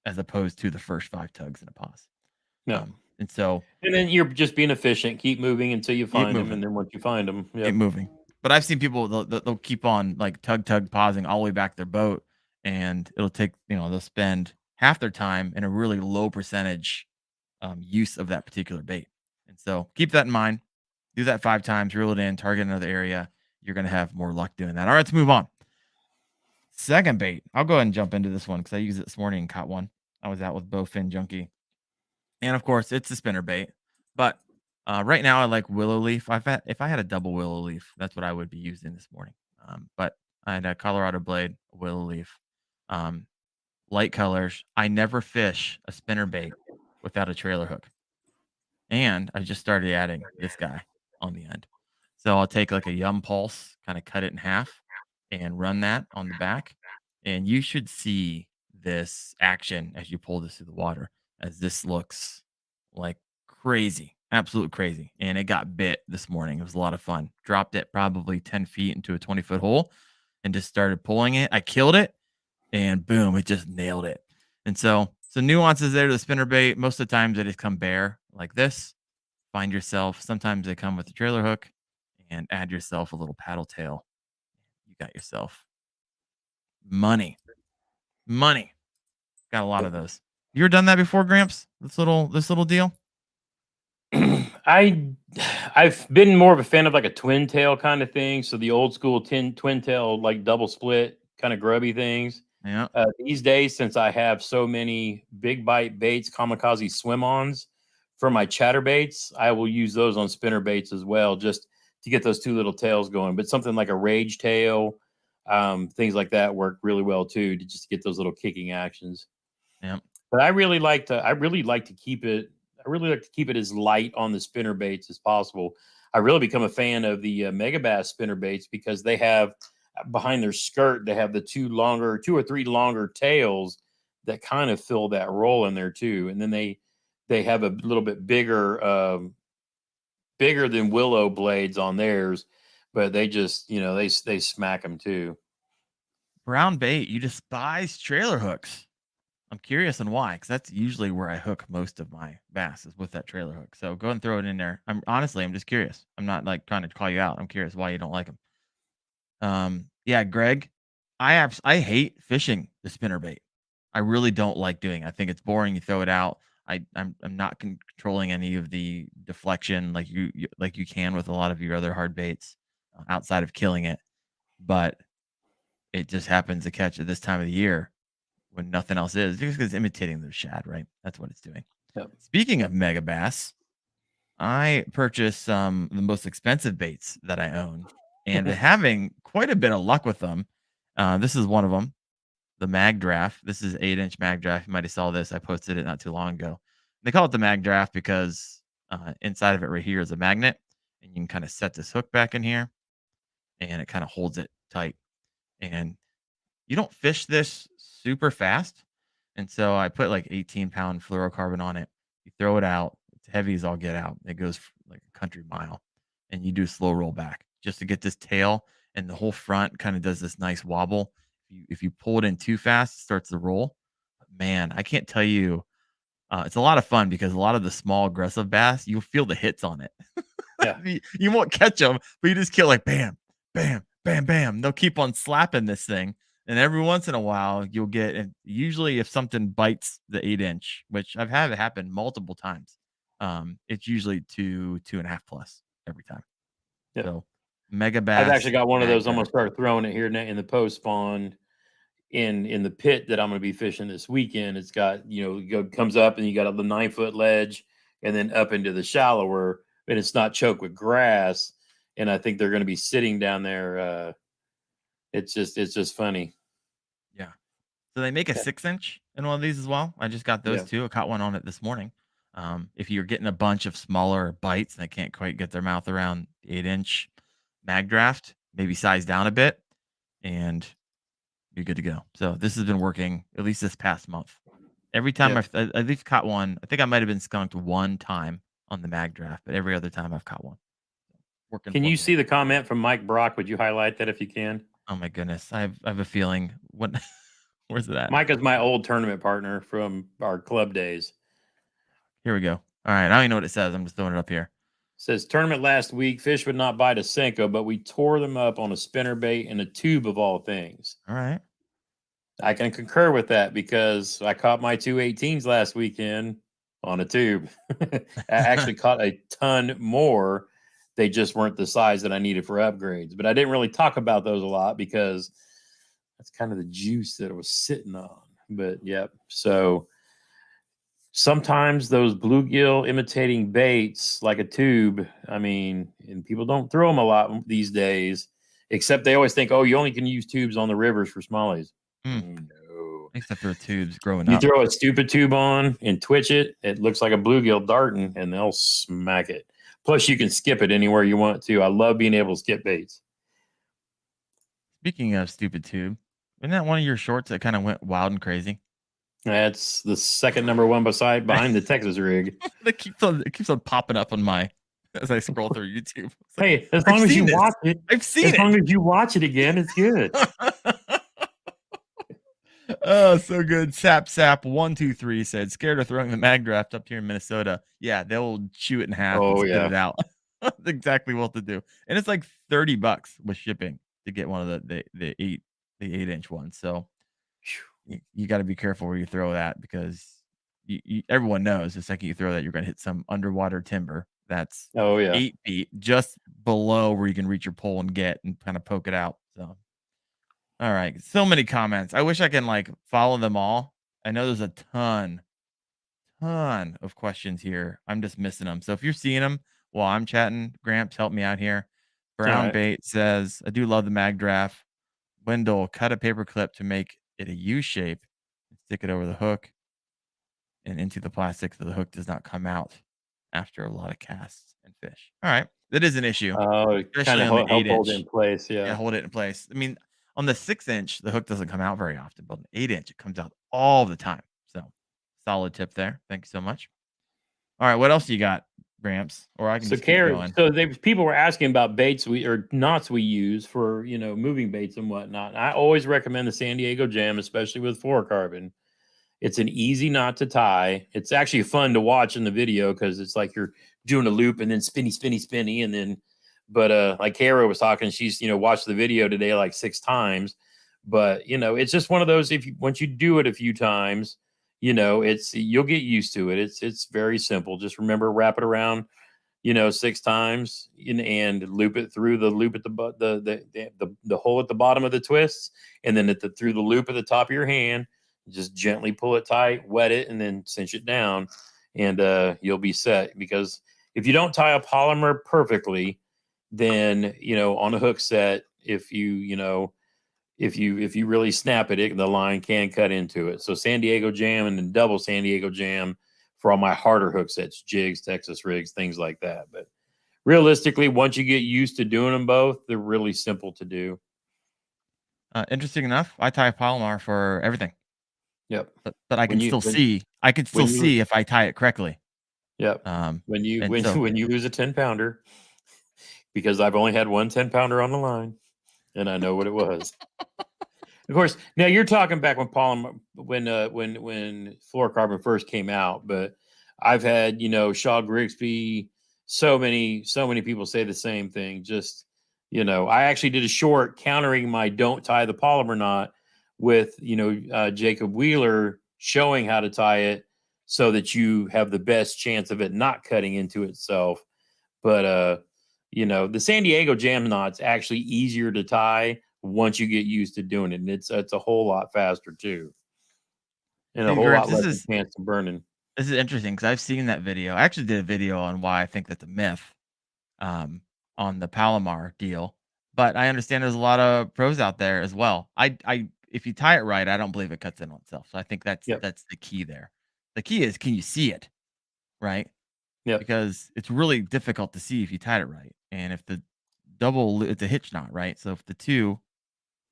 as opposed to the first 5 tugs in a pause. And then you're just being efficient, keep moving until you find them, and then once you find them, keep moving. But I've seen people they'll keep on tug pausing all the way back their boat, and it'll take they'll spend half their time in a really low percentage use of that particular bait. And so keep that in mind. Do that 5 times, reel it in, target another area. You're gonna have more luck doing that. All right, let's move on. Second bait. I'll go ahead and jump into this one because I used it this morning and caught one. I was out with Bowfin Junkie. And of course, it's a spinner bait. But right now, I like willow leaf. If I had a double willow leaf, that's what I would be using this morning. But I had a Colorado blade, a willow leaf, light colors. I never fish a spinner bait without a trailer hook. And I just started adding this guy on the end. So I'll take like a Yum Pulse, kind of cut it in half, and run that on the back. And you should see this action as you pull this through the water, as this looks like crazy, absolute crazy. And it got bit this morning. It was a lot of fun. Dropped it probably 10 feet into a 20-foot hole and just started pulling it. I killed it, and boom, it just nailed it. And so some nuances there to the spinner bait. Most of the times they just come bare like this. Find yourself, sometimes they come with a trailer hook, and add yourself a little paddle tail. You got yourself money. Got a lot of those. You ever done that before, Gramps? This little deal? I've been more of a fan of like a twin tail kind of thing. So the old school twin tail, like double split kind of grubby things. Yeah. These days, since I have so many big bite baits, kamikaze swim-ons for my chatterbaits, I will use those on spinner baits as well, just to get those two little tails going. But something like a rage tail, things like that work really well too, to just get those little kicking actions. Yeah. But I really like to keep it. I really like to keep it as light on the spinner baits as possible. I really become a fan of the Megabass spinner baits because they have behind their skirt, they have the two or three longer tails that kind of fill that role in there too. And then they have a little bit bigger than willow blades on theirs, but they just, they smack them too. Brown bait, you despise trailer hooks. I'm curious on why, because that's usually where I hook most of my bass is with that trailer hook. So go and throw it in there. I'm just curious. I'm not like trying to call you out. I'm curious why you don't like them. Yeah, Greg, I hate fishing the spinner bait. I really don't like doing it. I think it's boring. You throw it out. I'm not controlling any of the deflection like you can with a lot of your other hard baits outside of killing it. But it just happens to catch at this time of the year when nothing else is, because it's imitating the shad, right? That's what it's doing. Yep. Speaking of mega bass, I purchased the most expensive baits that I own, and been having quite a bit of luck with them. This is one of them, the mag draft. This is 8-inch mag draft. You might have saw this. I posted it not too long ago. They call it the mag draft because inside of it right here is a magnet, and you can kind of set this hook back in here, and it kind of holds it tight. And you don't fish this super fast. And so I put like 18-pound fluorocarbon on it. You throw it out. It's heavy as all get out. It goes like a country mile. And you do slow roll back just to get this tail, and the whole front kind of does this nice wobble. If you pull it in too fast, it starts to roll. But man, I can't tell you. It's a lot of fun because a lot of the small aggressive bass, you'll feel the hits on it. Yeah. You won't catch them, but you just kill like bam, bam, bam, bam. They'll keep on slapping this thing. And every once in a while, you'll get, and usually if something bites the 8-inch, which I've had it happen multiple times, it's usually 2.5 plus every time. Yeah. So mega bass. I've actually got one of those. I'm gonna start throwing it here in the post spawn in the pit that I'm gonna be fishing this weekend. It's got, comes up and you got the 9-foot ledge and then up into the shallower, and it's not choked with grass. And I think they're gonna be sitting down there. It's just funny. Yeah. So they make a 6-inch in one of these as well. I just got those two. I caught one on it this morning. If you're getting a bunch of smaller bites and they can't quite get their mouth around the 8-inch mag draft, maybe size down a bit and you're good to go. So this has been working at least this past month. Every time I've at least caught one, I think I might have been skunked one time on the mag draft, but every other time I've caught one. Working. Can you see the comment from Mike Brock? Would you highlight that if you can? Oh my goodness. I have a feeling. Where's it at? Mike is my old tournament partner from our club days. Here we go. All right. I don't even know what it says. I'm just throwing it up here. It says tournament last week, fish would not bite a Senko, but we tore them up on a spinner bait and a tube of all things. All right. I can concur with that because I caught my 218s last weekend on a tube. I actually caught a ton more. They just weren't the size that I needed for upgrades. But I didn't really talk about those a lot because that's kind of the juice that I was sitting on. But so sometimes those bluegill imitating baits like a tube, and people don't throw them a lot these days, except they always think, oh, you only can use tubes on the rivers for smallies. No. I used to throw tubes growing up. You throw a stupid tube on and twitch it, it looks like a bluegill darting, and they'll smack it. Plus, you can skip it anywhere you want to. I love being able to skip baits. Speaking of stupid tube, isn't that one of your shorts that kind of went wild and crazy? That's the second number one behind the Texas rig. It keeps on popping up on my as I scroll through YouTube. Like, hey, as long as you watch it, I've seen it. As long as you watch it again, it's good. Oh, so good. Sap123 said, scared of throwing the mag draft up here in Minnesota. Yeah, they'll chew it in half and spit it out. That's exactly what to do. And it's like $30 with shipping to get one of the 8-inch ones. So you got to be careful where you throw that because everyone knows the second you throw that, you're going to hit some underwater timber that's 8 feet just below where you can reach your pole and get and kind of poke it out. So All right. So many comments. I wish I can like follow them all. I know there's a ton of questions here. I'm just missing them. So if you're seeing them while I'm chatting, Gramps, help me out here. All Brown right. Bait says, I do love the mag draft. Wendell, cut a paper clip to make it a U shape and stick it over the hook and into the plastic so the hook does not come out after a lot of casts and fish. All right. That is an issue, Oh, kind especially of on the help hold it 8-inch. in place. Yeah, Yeah. hold it in place. I mean, on the 6-inch, the hook doesn't come out very often, but on the 8-inch, it comes out all the time. So, solid tip there. Thank you so much. All right, what else you got, Gramps? Or I can So just keep carrot. going. So people were asking about baits or knots we use for moving baits and whatnot. I always recommend the San Diego Jam, especially with fluorocarbon. It's an easy knot to tie. It's actually fun to watch in the video because it's like you're doing a loop and then spinny, spinny, spinny, and then. But like Kara was talking, she's watched the video today like 6 times. But it's just one of those. Once you do it a few times, you'll get used to it. It's very simple. Just remember, wrap it around 6 times and loop it through the loop at the hole at the bottom of the twists, and then through the loop at the top of your hand. Just gently pull it tight, wet it, and then cinch it down, and you'll be set. Because if you don't tie a polymer perfectly, then on a hook set, if you really snap it, the line can cut into it. So San Diego Jam and then double San Diego Jam for all my harder hook sets, jigs, Texas rigs, things like that. But realistically, once you get used to doing them both, they're really simple to do. Interesting enough, I tie a Palomar for everything. Yep. But I can still see. I can still see if I tie it correctly. Yep. When you lose a 10-pounder, because I've only had one 10-pounder on the line, and I know what it was. Of course, now you're talking back when fluorocarbon first came out, but I've had Shaw Grigsby. So many people say the same thing. Just I actually did a short countering my don't tie the polymer knot with Jacob Wheeler showing how to tie it so that you have the best chance of it not cutting into itself. But the San Diego Jam knot's actually easier to tie once you get used to doing it, and it's a whole lot faster too, and a whole lot less chance of burning. This is interesting because I've seen that video. I actually did a video on why I think that's a myth on the Palomar deal, but I understand there's a lot of pros out there as well. I if you tie it right, I don't believe it cuts in on itself. So I think that's the key there. The key is, can you see it, right? Yeah. Because it's really difficult to see if you tied it right, and if the it's a hitch knot, right? So if the two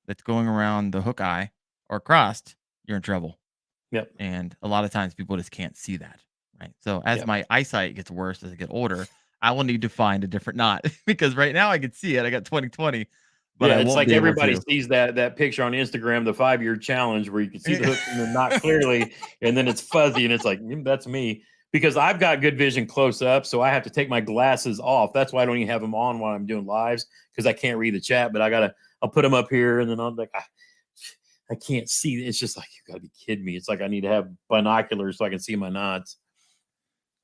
that's going around the hook eye are crossed, you're in trouble. Yep. And a lot of times people just can't see that, right? So as my eyesight gets worse as I get older, I will need to find a different knot because right now I can see it. I got 20/20, but I it's won't like be able everybody to. sees that picture on Instagram, the 5-year challenge, where you can see the hook and the knot clearly, and then it's fuzzy, and it's like, that's me. Because I've got good vision close up, so I have to take my glasses off. That's why I don't even have them on while I'm doing lives, because I can't read the chat. But I'll put them up here, and then I'm like, I can't see. It's just like, you got to be kidding me. It's like I need to have binoculars so I can see my knots.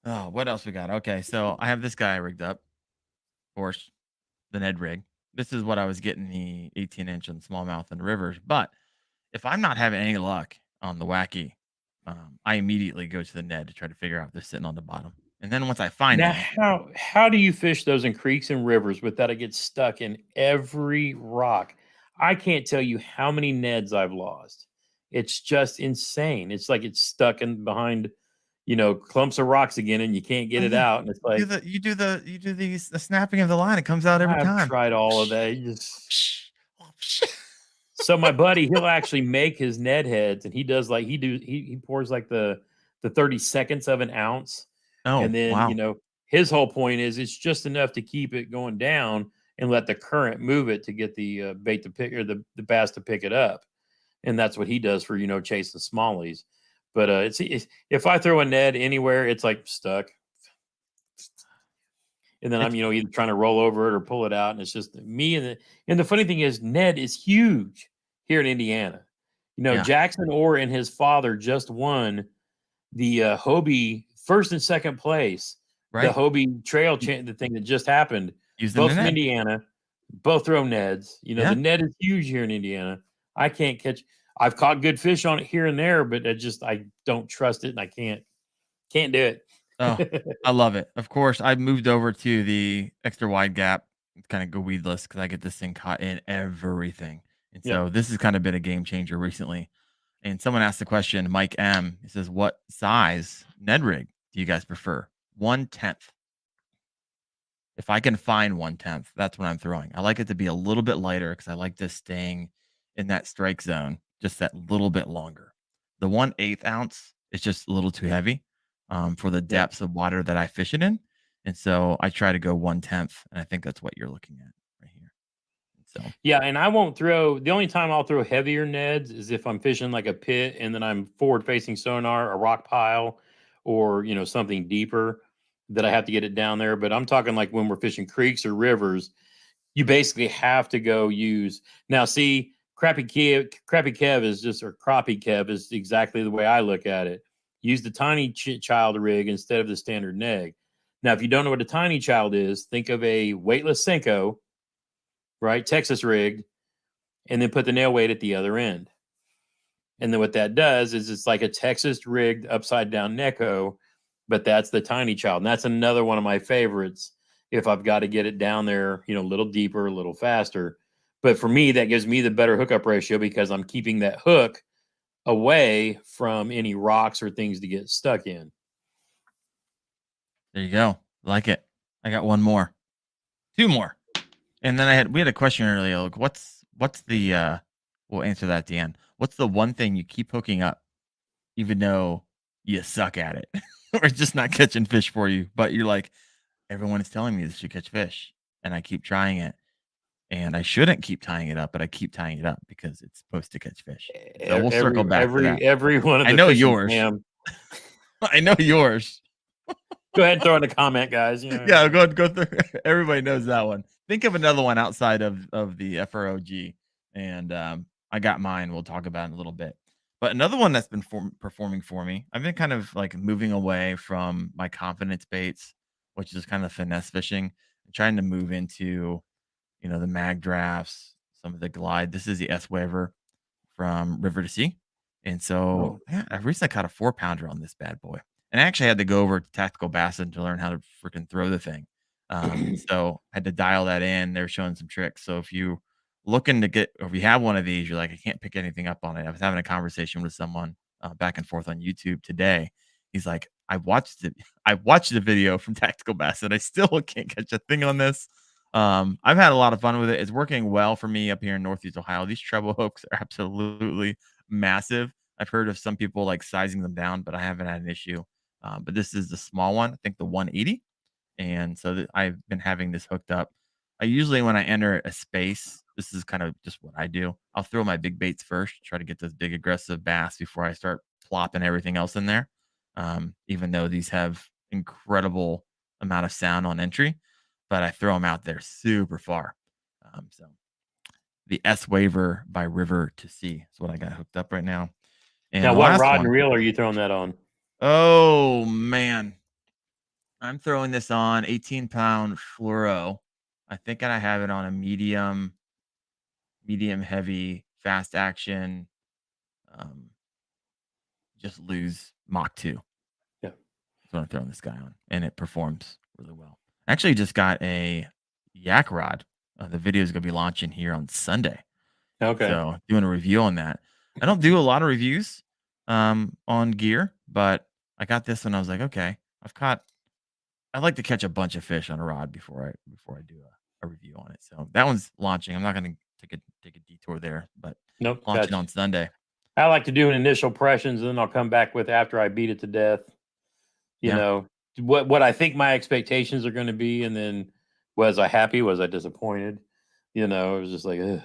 Oh, what else we got? Okay, so I have this guy rigged up, of course, the Ned rig. This is what I was getting the 18-inch on smallmouth and rivers. But if I'm not having any luck on the Wacky, I immediately go to the Ned to try to figure out if they're sitting on the bottom. And then once I find Now, them, how do you fish those in creeks and rivers without it get stuck in every rock? I can't tell you how many Neds I've lost. It's just insane. It's like it's stuck in behind, clumps of rocks again, and you can't get it out. And it's like, you do the snapping of the line. It comes out every time. I've tried all of that. So my buddy, he'll actually make his Ned heads, and he does like he pours like the 30 seconds of an ounce. Oh, and then wow. His whole point is it's just enough to keep it going down and let the current move it to get the bait to pick, or the bass to pick it up. And that's what he does for chasing smallies. But it's if I throw a Ned anywhere, it's like stuck. And then I'm either trying to roll over it or pull it out, and it's just me. And the funny thing is, Ned is huge here in Indiana. Jackson Orr and his father just won the Hobie first and second place. Right. The Hobie Trail the thing that just happened. Using both the from Ned. Indiana, both throw Neds. The Ned is huge here in Indiana. I can't catch. I've caught good fish on it here and there, but I don't trust it, and I can't do it. Oh, I love it. Of course, I moved over to the extra wide gap, kind of go weedless because I get this thing caught in everything. And Yep. so this has kind of been a game changer recently. And someone asked the question, Mike M. He says, "What size Ned rig do you guys prefer? 1/10. If I can find 1/10, that's what I'm throwing. I like it to be a little bit lighter because I like this staying in that strike zone just that little bit longer. The 1/8 ounce is just a little too heavy for the Yeah. depths of water that I fish it in. And so I try to go 1/10. And I think that's what you're looking at right here. So Yeah, and I won't throw. The only time I'll throw heavier Neds is if I'm fishing like a pit and then I'm forward facing sonar, a rock pile, or something deeper that I have to get it down there. But I'm talking like when we're fishing creeks or rivers, you basically have to go use. Now, see, crappy Kev is just, or crappie Kev is exactly the way I look at it. Use the tiny child rig instead of the standard neg. Now, if you don't know what a tiny child is, think of a weightless Senko, right? Texas rigged, and then put the nail weight at the other end. And then what that does is it's like a Texas rigged upside down Neko, but that's the tiny child. And that's another one of my favorites if I've got to get it down there, a little deeper, a little faster. But for me, that gives me the better hookup ratio because I'm keeping that hook away from any rocks or things to get stuck in. there you go. Like it. I got one more. Two more. And then we had a question earlier. Like, what's the we'll answer that at the end. What's the one thing you keep hooking up even though you suck at it or it's just not catching fish for you, but you're like, everyone is telling me this should catch fish and I keep trying it and I shouldn't keep tying it up, but I keep tying it up because it's supposed to catch fish. So we'll circle back to that. Every one of I the know fishing yours. cam. I know yours. Go ahead and throw in a comment, guys. Yeah, go through. Everybody knows that one. Think of another one outside of the FROG, and I got mine. We'll talk about in a little bit. But another one that's been performing for me. I've been kind of like moving away from my confidence baits, which is kind of finesse fishing, and trying to move into the mag drafts, some of the glide. This is the S Waver from River to Sea. And so, yeah, I recently caught a 4-pounder on this bad boy. And I actually had to go over to Tactical Bassin to learn how to freaking throw the thing. And so I had to dial that in. They were showing some tricks. So if you looking to get, or if you have one of these, you're like, I can't pick anything up on it. I was having a conversation with someone back and forth on YouTube today. He's like, I watched it. I watched the video from Tactical Bassin. I still can't catch a thing on this. I've had a lot of fun with it. It's working well for me up here in Northeast Ohio. These treble hooks are absolutely massive. I've heard of some people like sizing them down, but I haven't had an issue. But this is the small one, I think the 180. And so I've been having this hooked up. I usually, when I enter a space, this is kind of just what I do. I'll throw my big baits first, try to get those big aggressive bass before I start plopping everything else in there. Even though these have incredible amount of sound on entry, but I throw them out there super far. So the S Waver by River to Sea is what I got hooked up right now. And now, the what last rod one, and reel are you throwing that on? oh man, I'm throwing this on 18-pound fluoro. I think I have it on a medium heavy, fast action, um, just lose Mach 2. Yeah. That's what I'm throwing this guy on, and it performs really well. I actually just got a yak rod. The video is going to be launching here on Sunday. Okay. So doing a review on that. I don't do a lot of reviews on gear, but I got this one. I was like, okay, I'd like to catch a bunch of fish on a rod before I do a review on it. So that one's launching. I'm not going to take a detour there, but Nope. launching Gotcha. on Sunday. I like to do an initial impressions, and then I'll come back with after I beat it to death. You know what I think my expectations are going to be, and then was I happy? Was I disappointed? It was just like, ugh.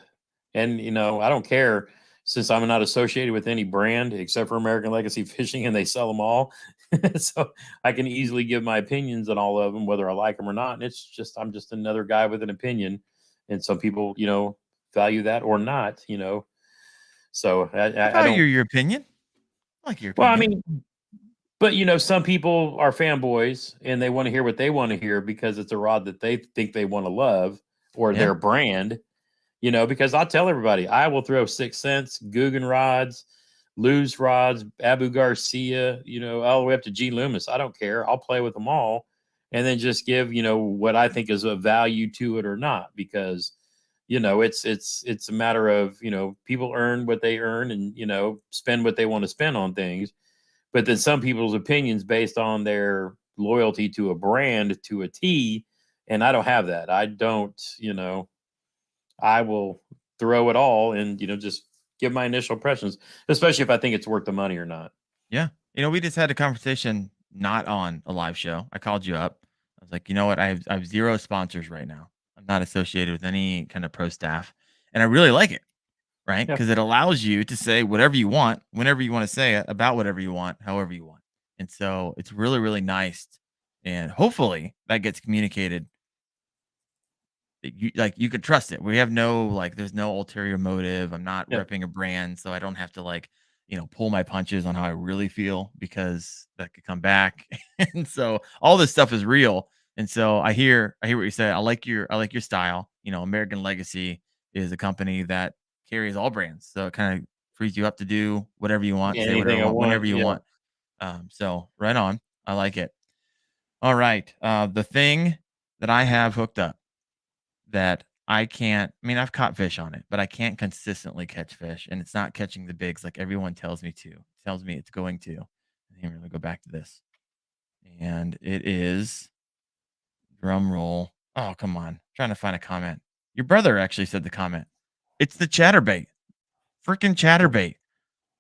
And I don't care since I'm not associated with any brand except for American Legacy Fishing, and they sell them all, so I can easily give my opinions on all of them, whether I like them or not. And it's just I'm just another guy with an opinion, and some people value that or not. So I value don't. your opinion. I like your Well, I opinion. mean, but some people are fanboys and they want to hear what they want to hear because it's a rod that they think they want to love or Yeah. their brand. because I'll tell everybody, I will throw 6 cents, Guggen rods, Lew's rods, Abu Garcia, all the way up to G Loomis. I don't care. I'll play with them all and then just give, what I think is a value to it or not, because, it's a matter of, people earn what they earn and, spend what they want to spend on things. But then some people's opinions based on their loyalty to a brand to a T. And I don't have that. I don't, I will throw it all and, just give my initial impressions, especially if I think it's worth the money or not. Yeah. We just had a conversation not on a live show. I called you up. I was like, you know what? I have 0 sponsors right now. I'm not associated with any kind of pro staff. And I really like it, right? Yeah. Because it allows you to say whatever you want, whenever you want to say it, about whatever you want, however you want. And so it's really, really nice. And hopefully that gets communicated. You could trust it. We have there's no ulterior motive. I'm not ripping a brand, so I don't have to pull my punches on how I really feel, because that could come back. And so all this stuff is real. And so I hear what you say. I like your style. American Legacy is a company that carries all brands, so it kind of frees you up to do whatever you want, say whatever you want, whenever you want. So right on. I like it. All right. The thing that I have hooked up that I've caught fish on it, but I can't consistently catch fish, and it's not catching the bigs like everyone tells me to. Tells me it's going to. Here, let me go back to this. And it is, drum roll. Oh, come on. I'm trying to find a comment. Your brother actually said the comment. It's the chatterbait. Freaking chatterbait.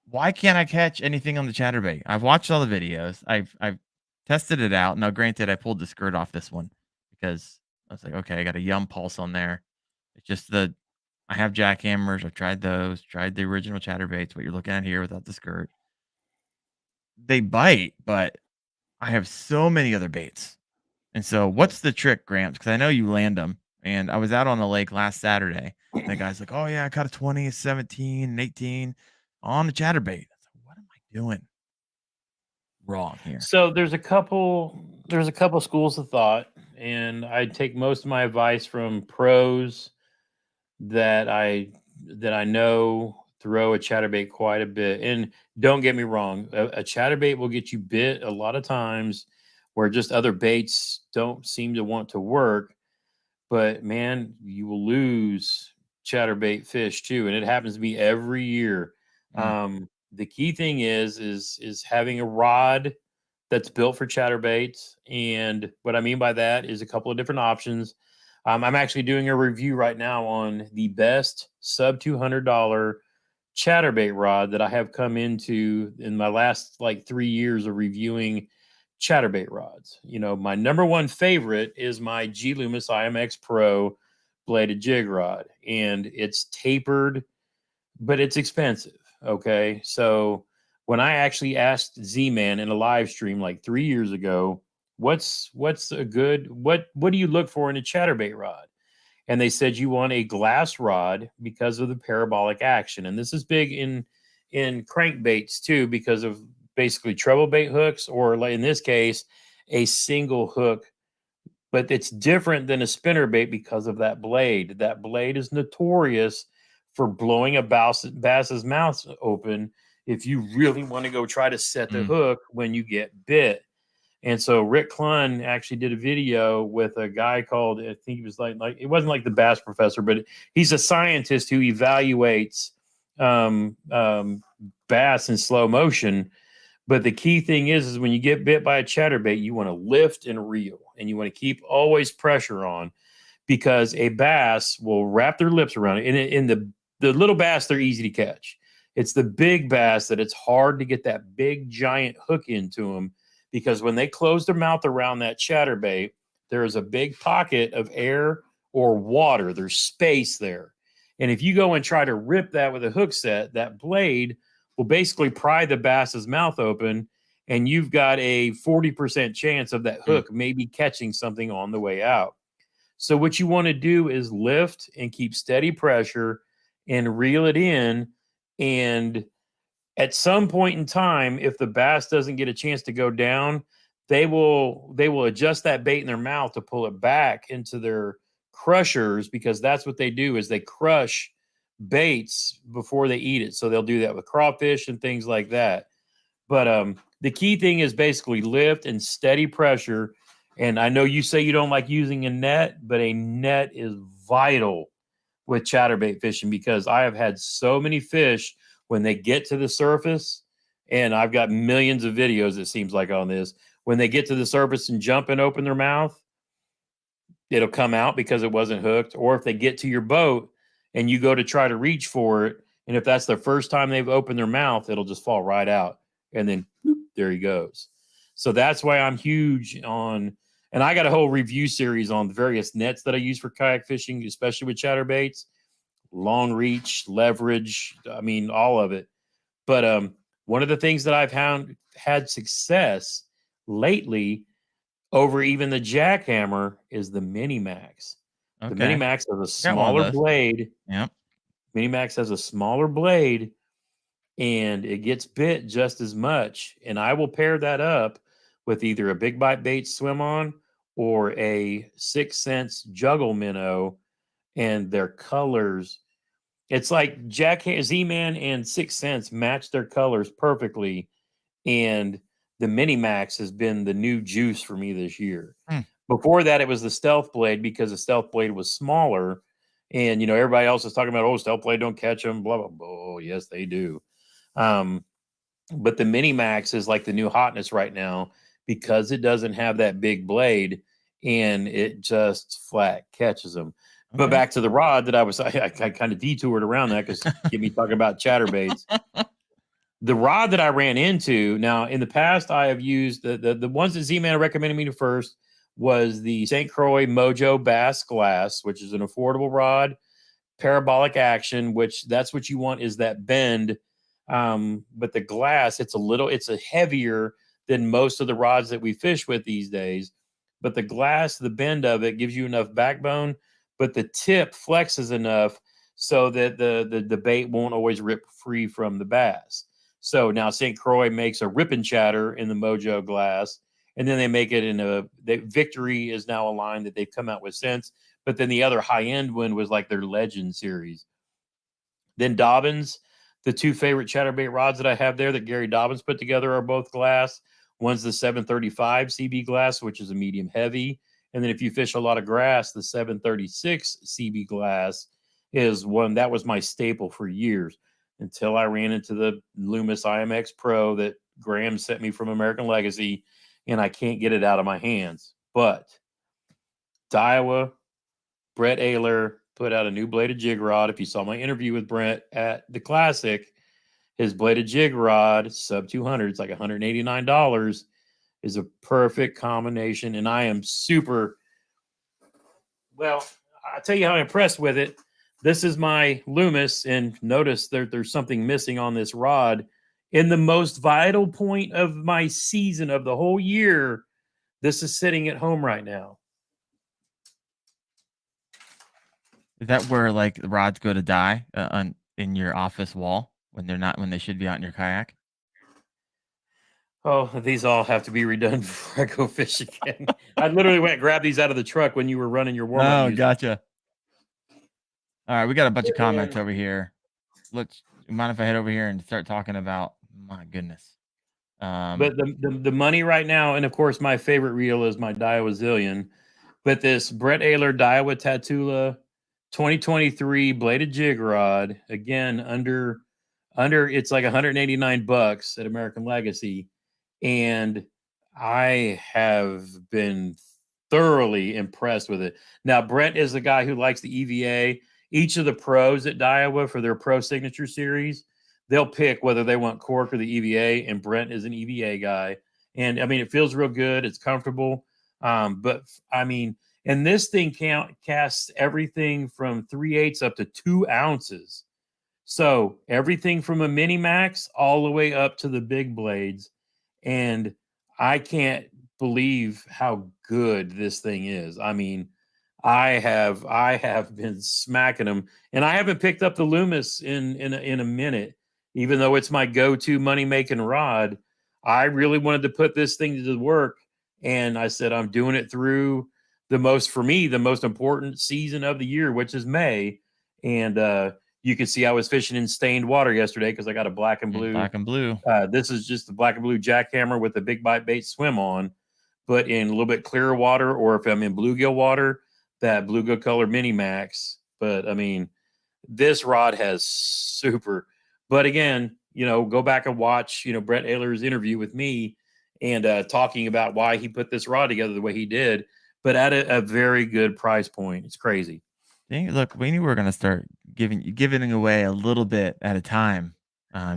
Why can't I catch anything on the chatterbait? I've watched all the videos. I've tested it out. Now, granted, I pulled the skirt off this one because I was like, okay, I got a yum pulse on there. It's just I have jackhammers. I've tried those, tried the original chatterbaits, what you're looking at here without the skirt. They bite, but I have so many other baits. And so what's the trick, Gramps? Because I know you land them. And I was out on the lake last Saturday. And the guy's like, oh, yeah, I caught a 20, a 17, and 18 on the chatterbait. I was like, what am I doing wrong here? So there's a couple schools of thought, and I take most of my advice from pros that I know throw a chatterbait quite a bit. And don't get me wrong, a chatterbait will get you bit a lot of times where just other baits don't seem to want to work. But man, you will lose chatterbait fish too, and it happens to me every year. The key thing is having a rod that's built for chatterbaits, and what I mean by that is a couple of different options. I'm actually doing a review right now on the best sub $200 chatterbait rod that I have come into in my last 3 years of reviewing chatterbait rods. My number one favorite is my G Loomis IMX Pro bladed jig rod, and it's tapered, but it's expensive. Okay. So when I actually asked Z-Man in a live stream 3 years ago, what's a good, what do you look for in a chatterbait rod? And they said, you want a glass rod because of the parabolic action. And this is big in crankbaits too, because of basically treble bait hooks, or in this case, a single hook. But it's different than a spinnerbait because of that blade. That blade is notorious for blowing a bass's mouth open if you really want to go try to set the hook when you get bit. And so Rick Clunn actually did a video with a guy called, I think he was like it wasn't like the bass professor, but he's a scientist who evaluates bass in slow motion. But the key thing is when you get bit by a chatterbait, you want to lift and reel, and you want to keep always pressure on, because a bass will wrap their lips around it. And in the little bass, they're easy to catch. It's the big bass that it's hard to get that big giant hook into them, because when they close their mouth around that chatterbait, there is a big pocket of air or water. There's space there. And if you go and try to rip that with a hook set, that blade will basically pry the bass's mouth open, and you've got a 40% chance of that hook maybe catching something on the way out. So what you want to do is lift and keep steady pressure and reel it in. And at some point in time, if the bass doesn't get a chance to go down, they will adjust that bait in their mouth to pull it back into their crushers, because that's what they do, is they crush baits before they eat it. So they'll do that with crawfish and things like that. But the key thing is basically lift and steady pressure. And I know you say you don't like using a net, but a net is vital with chatterbait fishing, because I have had so many fish when they get to the surface, and I've got millions of videos, it seems like, on this. When they get to the surface and jump and open their mouth, it'll come out because it wasn't hooked. Or if they get to your boat and you go to try to reach for it, and if that's the first time they've opened their mouth, it'll just fall right out. And then whoop, there he goes. So that's why I'm huge on, and I got a whole review series on the various nets that I use for kayak fishing, especially with chatterbaits, long reach, leverage, I mean, all of it. But one of the things that I've had success lately over even the jackhammer is the Mini Max. Okay. The Mini Max has a smaller blade. Yep. Mini Max has a smaller blade, and it gets bit just as much. And I will pair that up with either a big bite bait swim on or a 6 Sense juggle minnow, and their colors. It's like Z-Man and 6 Sense match their colors perfectly. And the Mini Max has been the new juice for me this year. Before that, it was the Stealth Blade, because the Stealth Blade was smaller. And, everybody else is talking about, oh, Stealth Blade don't catch them, blah, blah, blah. Oh, yes, they do. But the Mini Max is like the new hotness right now, because it doesn't have that big blade, and it just flat catches them. Okay. But back to the rod that I kind of detoured around that, because get me talking about chatterbaits. The rod that I ran into, now in the past, I have used the ones that Z-Man recommended me to first was the St. Croix Mojo Bass Glass, which is an affordable rod, parabolic action, which that's what you want, is that bend. But the glass, it's a heavier than most of the rods that we fish with these days. But the glass, the bend of it gives you enough backbone, but the tip flexes enough so that the bait won't always rip free from the bass. So now St. Croix makes a rip and chatter in the Mojo glass, and then they make it in Victory is now a line that they've come out with since. But then the other high-end one was like their Legend series. Then Dobbins, the two favorite chatterbait rods that I have there that Gary Dobbins put together are both glass. One's the 735 CB glass, which is a medium heavy. And then if you fish a lot of grass, the 736 CB glass is one that was my staple for years, until I ran into the Loomis IMX Pro that Graham sent me from American Legacy, and I can't get it out of my hands. But Daiwa, Brett Ayler put out a new bladed jig rod. If you saw my interview with Brent at the Classic, his bladed jig rod, sub 200, it's like $189, is a perfect combination. And I am I'll tell you how I'm impressed with it. This is my Loomis, and notice there's something missing on this rod. In the most vital point of my season of the whole year, this is sitting at home right now. Is that where like the rods go to die in your office wall when they should be out in your kayak? Oh, these all have to be redone before I go fish again. I literally went and grabbed these out of the truck when you were running your warm-up. Oh, gotcha. All right, we got a bunch of comments over here. Mind if I head over here and start talking about, my goodness. But the money right now, and of course my favorite reel is my Daiwa Zillion, but this Brett Ayler Daiwa Tatula 2023 bladed jig rod, again, under it's like $189 at American Legacy. And I have been thoroughly impressed with it. Now, Brent is the guy who likes the EVA. Each of the pros at Daiwa for their Pro Signature Series, they'll pick whether they want cork or the EVA, and Brent is an EVA guy. And, I mean, it feels real good. It's comfortable. But, I mean, and this thing casts everything from 3/8 up to 2 ounces. So everything from a Mini Max all the way up to the big blades. And I can't believe how good this thing is. I mean, I have been smacking them, and I haven't picked up the Loomis in a minute, even though it's my go-to money-making rod. I really wanted to put this thing to work, and I said I'm doing it through the most important season of the year, which is May. And you can see I was fishing in stained water yesterday because I got a black and blue. Black and blue. This is just the black and blue jackhammer with a big bite bait swim on, but in a little bit clearer water, or if I'm in bluegill water, that bluegill color mini max. But I mean, this rod has super. But again, go back and watch, Brett Ayler's interview with me and talking about why he put this rod together the way he did, but at a very good price point. It's crazy. Look, we knew we were going to start giving away a little bit at a time.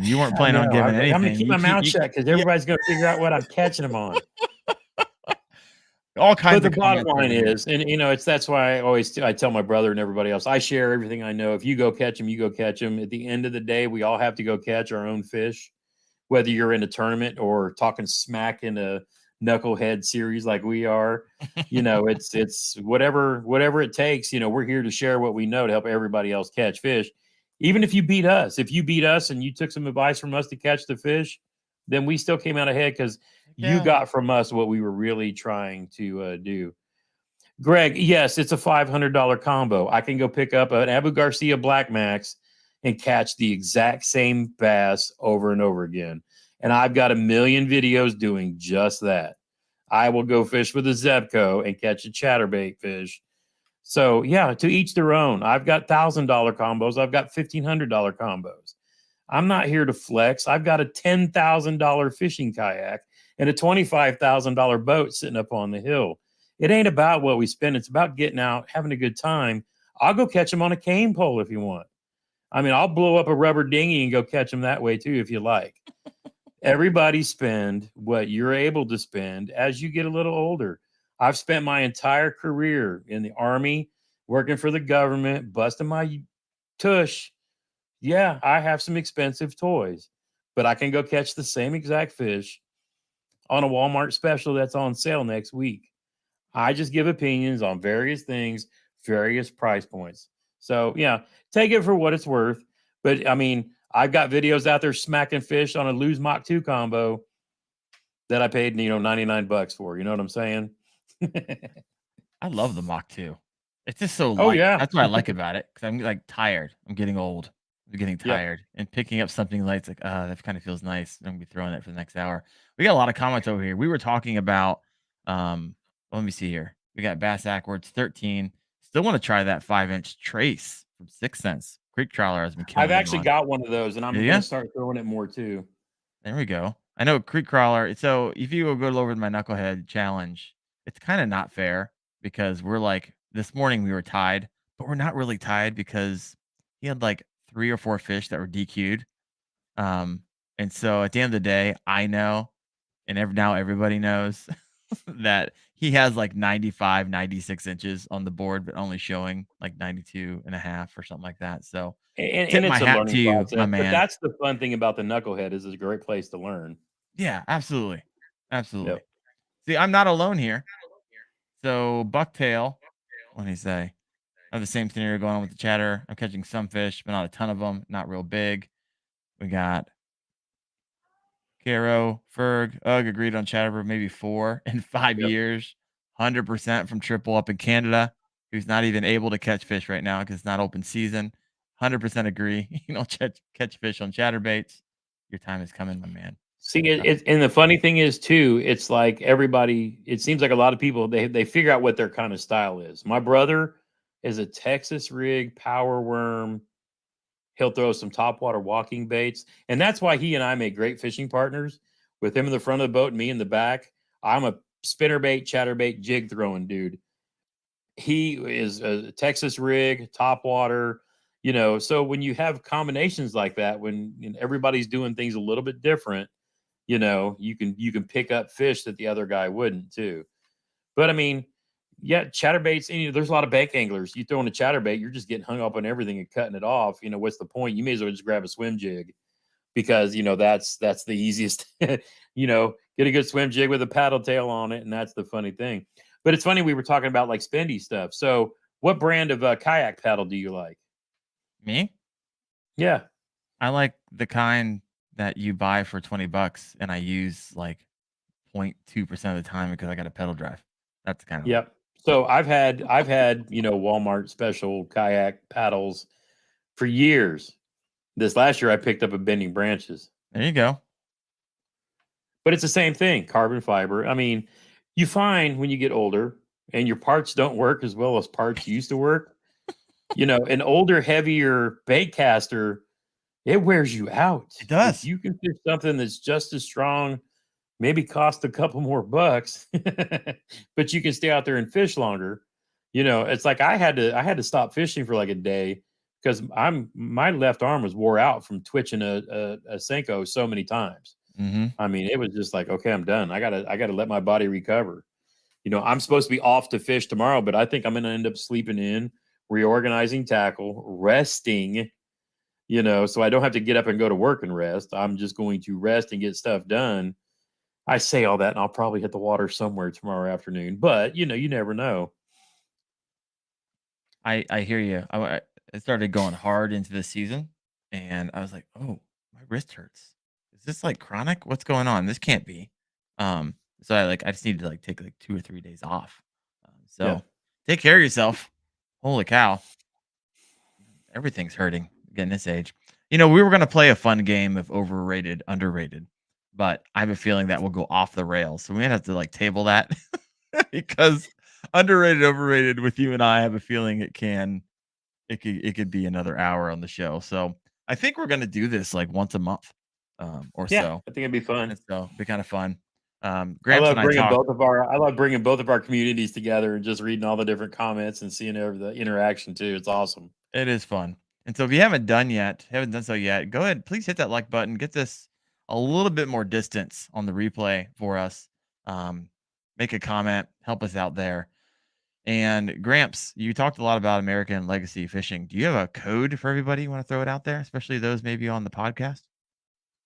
You weren't planning on giving anything. I'm going to keep my mouth shut because everybody's going to figure out what I'm catching them on. All kinds. But the bottom line is, and that's why I tell my brother and everybody else, I share everything I know. If you go catch them, you go catch them. At the end of the day, we all have to go catch our own fish, whether you're in a tournament or talking smack in a knucklehead series like we are. It's whatever it takes. We're here to share what we know to help everybody else catch fish. Even if you beat us and you took some advice from us to catch the fish, then we still came out ahead because you got from us what we were really trying to do. Greg, yes, it's a $500 combo. I can go pick up an Abu Garcia Black Max and catch the exact same bass over and over again. And I've got a million videos doing just that. I will go fish with a Zebco and catch a chatterbait fish. So, yeah, to each their own. I've got $1,000 combos. I've got $1,500 combos. I'm not here to flex. I've got a $10,000 fishing kayak and a $25,000 boat sitting up on the hill. It ain't about what we spend. It's about getting out, having a good time. I'll go catch them on a cane pole if you want. I mean, I'll blow up a rubber dinghy and go catch them that way too if you like. Everybody spend what you're able to spend as you get a little older. I've spent my entire career in the Army, working for the government, busting my tush. Yeah, I have some expensive toys, but I can go catch the same exact fish on a Walmart special that's on sale next week. I just give opinions on various things, various price points. So, yeah, take it for what it's worth. But, I mean, I've got videos out there smacking fish on a Lose Mach 2 combo that I paid, $99 for. You know what I'm saying? I love the Mach 2. It's just so light. Oh, yeah. That's what I like about it because I'm like tired. I'm getting old. I'm getting tired. Yep. And picking up something light, it's like, that kind of feels nice. I'm going to be throwing it for the next hour. We got a lot of comments over here. We were talking about, let me see here. We got Bass Ackwards 13. Still want to try that 5-inch trace from 6 cents. Creek Trawler has been killing. I've actually got one of those, and I'm going to start throwing it more too. There we go. I know Creek Crawler. So if you go over to my Knucklehead challenge, it's kind of not fair because we're like, this morning we were tied, but we're not really tied because he had like 3 or 4 fish that were DQ'd. And so at the end of the day, I know, and now everybody knows that he has like 95, 96 inches on the board, but only showing like 92 and a half or something like that. So and it's a learning process, my man. But that's the fun thing about the Knucklehead is it's a great place to learn. Yeah, absolutely. Absolutely. Yep. See, I'm not alone here. So Bucktail, what did he say? I have the same scenario going on with the chatter. I'm catching some fish, but not a ton of them. Not real big. We got Caro, Ferg, Ugg agreed on chatter for maybe 4 in 5 years. 100% from Triple up in Canada, who's not even able to catch fish right now because it's not open season. 100% agree. You don't catch fish on chatterbaits. Your time is coming, my man. See, and the funny thing is too, it's like everybody. It seems like a lot of people they figure out what their kind of style is. My brother is a Texas rig power worm. He'll throw some topwater walking baits, and that's why he and I make great fishing partners. With him in the front of the boat and me in the back, I'm a spinnerbait, chatterbait, jig throwing dude. He is a Texas rig, topwater. So when you have combinations like that, when everybody's doing things a little bit different, you can pick up fish that the other guy wouldn't too. But I mean, yeah, chatterbaits, there's a lot of bank anglers. You throw in a chatterbait, you're just getting hung up on everything and cutting it off. What's the point? You may as well just grab a swim jig because, that's the easiest, get a good swim jig with a paddle tail on it. And that's the funny thing. But it's funny, we were talking about like spendy stuff. So what brand of kayak paddle do you like? Me? Yeah. I like the kind that you buy for $20 and I use like 0.2% of the time because I got a pedal drive. That's kind of yep. So I've had Walmart special kayak paddles for years. This last year I picked up a bending branches. There you go. But it's the same thing, carbon fiber. I mean, you find when you get older and your parts don't work as well as parts used to work, an older, heavier bait caster, it wears you out. It If does. you can fish something that's just as strong, maybe cost a couple more bucks, but you can stay out there and fish longer. It's like I had to stop fishing for like a day because my left arm was wore out from twitching a Senko so many times. Mm-hmm. I mean, it was just like, okay, I'm done. I gotta let my body recover. I'm supposed to be off to fish tomorrow, but I think I'm gonna end up sleeping in, reorganizing tackle, resting, so I don't have to get up and go to work and rest. I'm just going to rest and get stuff done. I say all that, and I'll probably hit the water somewhere tomorrow afternoon, but you never know. I hear you. I started going hard into the season, and I was like, oh, my wrist hurts. Is this like chronic? What's going on? This can't be. So I just need to like take like 2 or 3 days off. Yeah. Take care of yourself. Holy cow. Everything's hurting getting this age. We were gonna play a fun game of overrated, underrated, but I have a feeling that will go off the rails. So we might have to like table that because underrated, overrated with you and I have a feeling it could be another hour on the show. So I think we're gonna do this like once a month, or Yeah, so. I think it'd be fun. And so it'd be kind of fun. I Gramps love and I bringing talked. both of our communities together and just reading all the different comments and seeing the interaction too. It's awesome. It is fun. And so if you haven't done so yet, go ahead, please hit that like button. Get this a little bit more distance on the replay for us. Make a comment, help us out there. And Gramps, you talked a lot about American legacy fishing. Do you have a code for everybody? You want to throw it out there, especially those maybe on the podcast?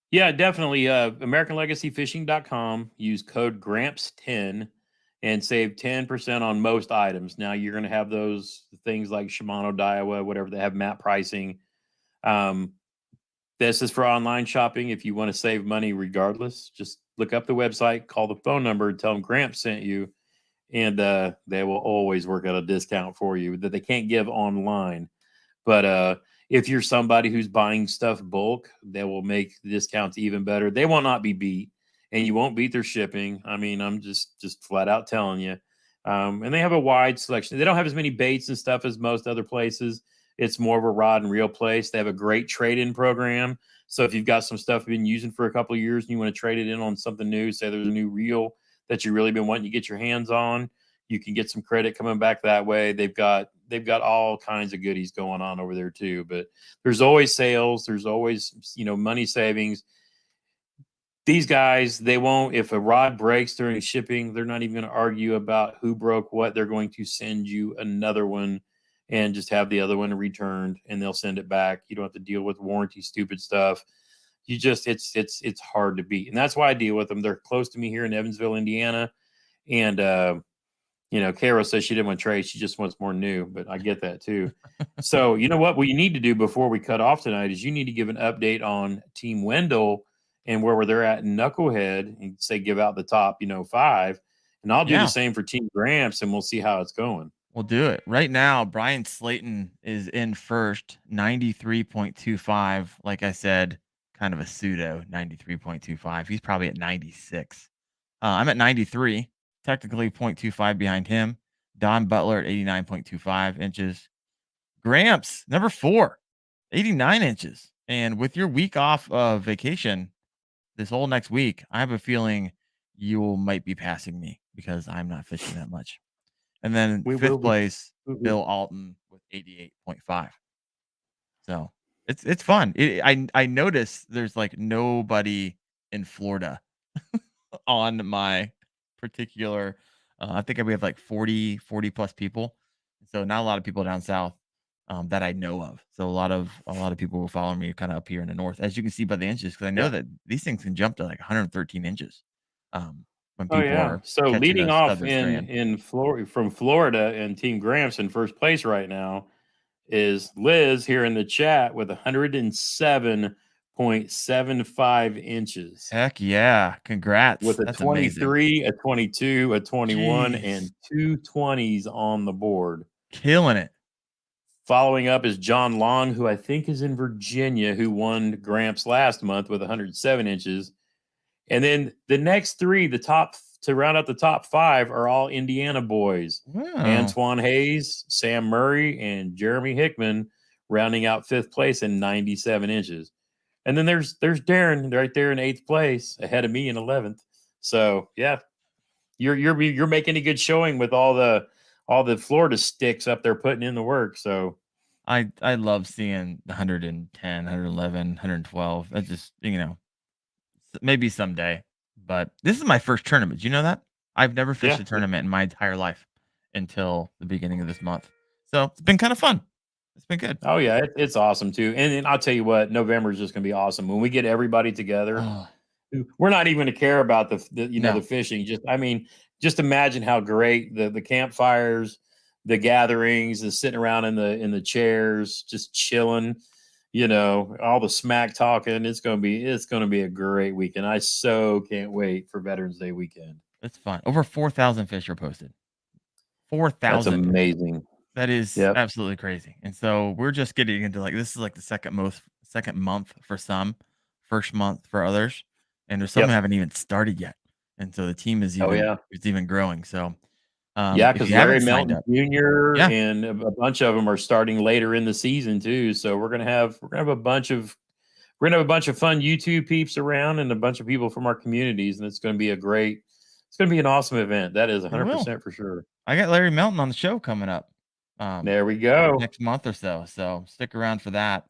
Yeah, definitely. AmericanLegacyFishing.com. Use code GRAMPS10 and save 10% on most items. Now you're going to have those things like Shimano, Daiwa, whatever, they have map pricing. This is for online shopping. If you want to save money regardless, just look up the website, call the phone number, tell them Gramps sent you, and they will always work out a discount for you that they can't give online. But if you're somebody who's buying stuff bulk, they will make the discounts even better. They will not be beat, and you won't beat their shipping. I mean, I'm just flat out telling you. And they have a wide selection. They don't have as many baits and stuff as most other places. It's more of a rod and reel place. They have a great trade-in program. So if you've got some stuff you've been using for a couple of years and you want to trade it in on something new, say there's a new reel that you really been wanting to get your hands on, you can get some credit coming back that way. They've got all kinds of goodies going on over there too. But there's always sales. There's always, money savings. These guys, they won't, if a rod breaks during shipping, they're not even going to argue about who broke what. They're going to send you another one and just have the other one returned, and they'll send it back. You don't have to deal with warranty, stupid stuff. You just, it's hard to beat. And that's why I deal with them. They're close to me here in Evansville, Indiana. And, Kara says she didn't want to trade. She just wants more new, but I get that too. So you know what you need to do before we cut off tonight is you need to give an update on Team Wendell and where they're at in Knucklehead and say, give out the top, 5. And I'll do the same for Team Gramps and we'll see how it's going. We'll do it right now. Brian Slayton is in first, 93.25. Like I said, kind of a pseudo 93.25. He's probably at 96. I'm at 93, technically 0.25 behind him. Don Butler at 89.25 inches. Gramps, number 4, 89 inches. And with your week off of vacation this whole next week, I have a feeling you might be passing me because I'm not fishing that much. And then fifth place, Bill Alton with 88.5. So it's fun. I noticed there's like nobody in Florida on my particular. I think we have like 40 plus people. So not a lot of people down south that I know of. So a lot of people will follow me kind of up here in the north, as you can see by the inches, because I know that these things can jump to like 113 inches. When people are so leading off in Florida from Florida and Team Gramps in first place right now is Liz here in the chat with 8.75 inches. Heck yeah. Congrats. With a That's amazing. 23, a 22, a 21, Jeez. and 2 20s on the board. Killing it. Following up is John Long, who I think is in Virginia, who won Gramps last month with 107 inches. And then the next three, the top to round out the top 5, are all Indiana boys. Wow. Antoine Hayes, Sam Murray, and Jeremy Hickman rounding out 5th place in 97 inches. And then there's Darren right there in 8th place, ahead of me in 11th. So yeah, you're making a good showing with all the Florida sticks up there putting in the work. So I love seeing 110, 111, 112. That's just, maybe someday. But this is my first tournament. Do you know that? I've never fished a tournament in my entire life until the beginning of this month. So it's been kind of fun. It's been good. Oh yeah, it's awesome too. And I'll tell you what, November is just going to be awesome when we get everybody together. We're not even going to care about the fishing. Just imagine how great the campfires, the gatherings, the sitting around in the chairs, just chilling. All the smack talking. It's gonna be a great weekend. I so can't wait for Veterans Day weekend. It's fun. Over 4,000 fish are posted. 4,000. That's amazing. That is absolutely crazy. And so we're just getting into this is the second month for some, first month for others, and there's some who haven't even started yet. And so the team is even growing. So because Larry Melton Jr. and a bunch of them are starting later in the season too. So we're gonna have a bunch of fun YouTube peeps around and a bunch of people from our communities, and it's gonna be an awesome event. That is 100% for sure. I got Larry Melton on the show coming up. There we go. Next month or so. So stick around for that.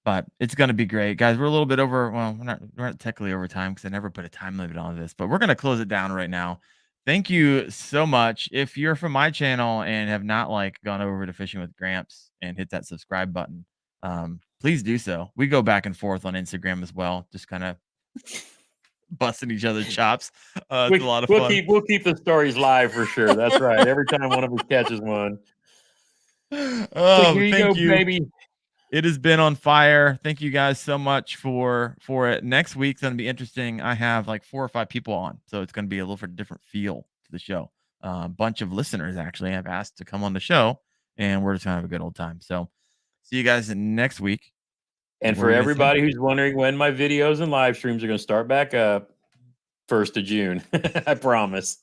But it's going to be great, guys. We're a little bit over. Well, we're not technically over time because I never put a time limit on this, but we're going to close it down right now. Thank you so much. If you're from my channel and have not gone over to Fishing with Gramps and hit that subscribe button, please do so. We go back and forth on Instagram as well, just kind of busting each other's chops. It's a lot of fun. We'll keep the stories live for sure. That's right. Every time one of us catches one. Oh, here you go, baby. It has been on fire. Thank you guys so much for it. Next week's going to be interesting. I have 4 or 5 people on, so it's going to be a little bit different feel to the show. A bunch of listeners actually have asked to come on the show, and we're just going to have a good old time. So see you guys next week. And for everybody who's wondering when my videos and live streams are going to start back up, 1st of June. I promise.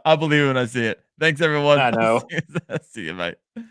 I'll believe it when I see it. Thanks, everyone. I know. See you, mate.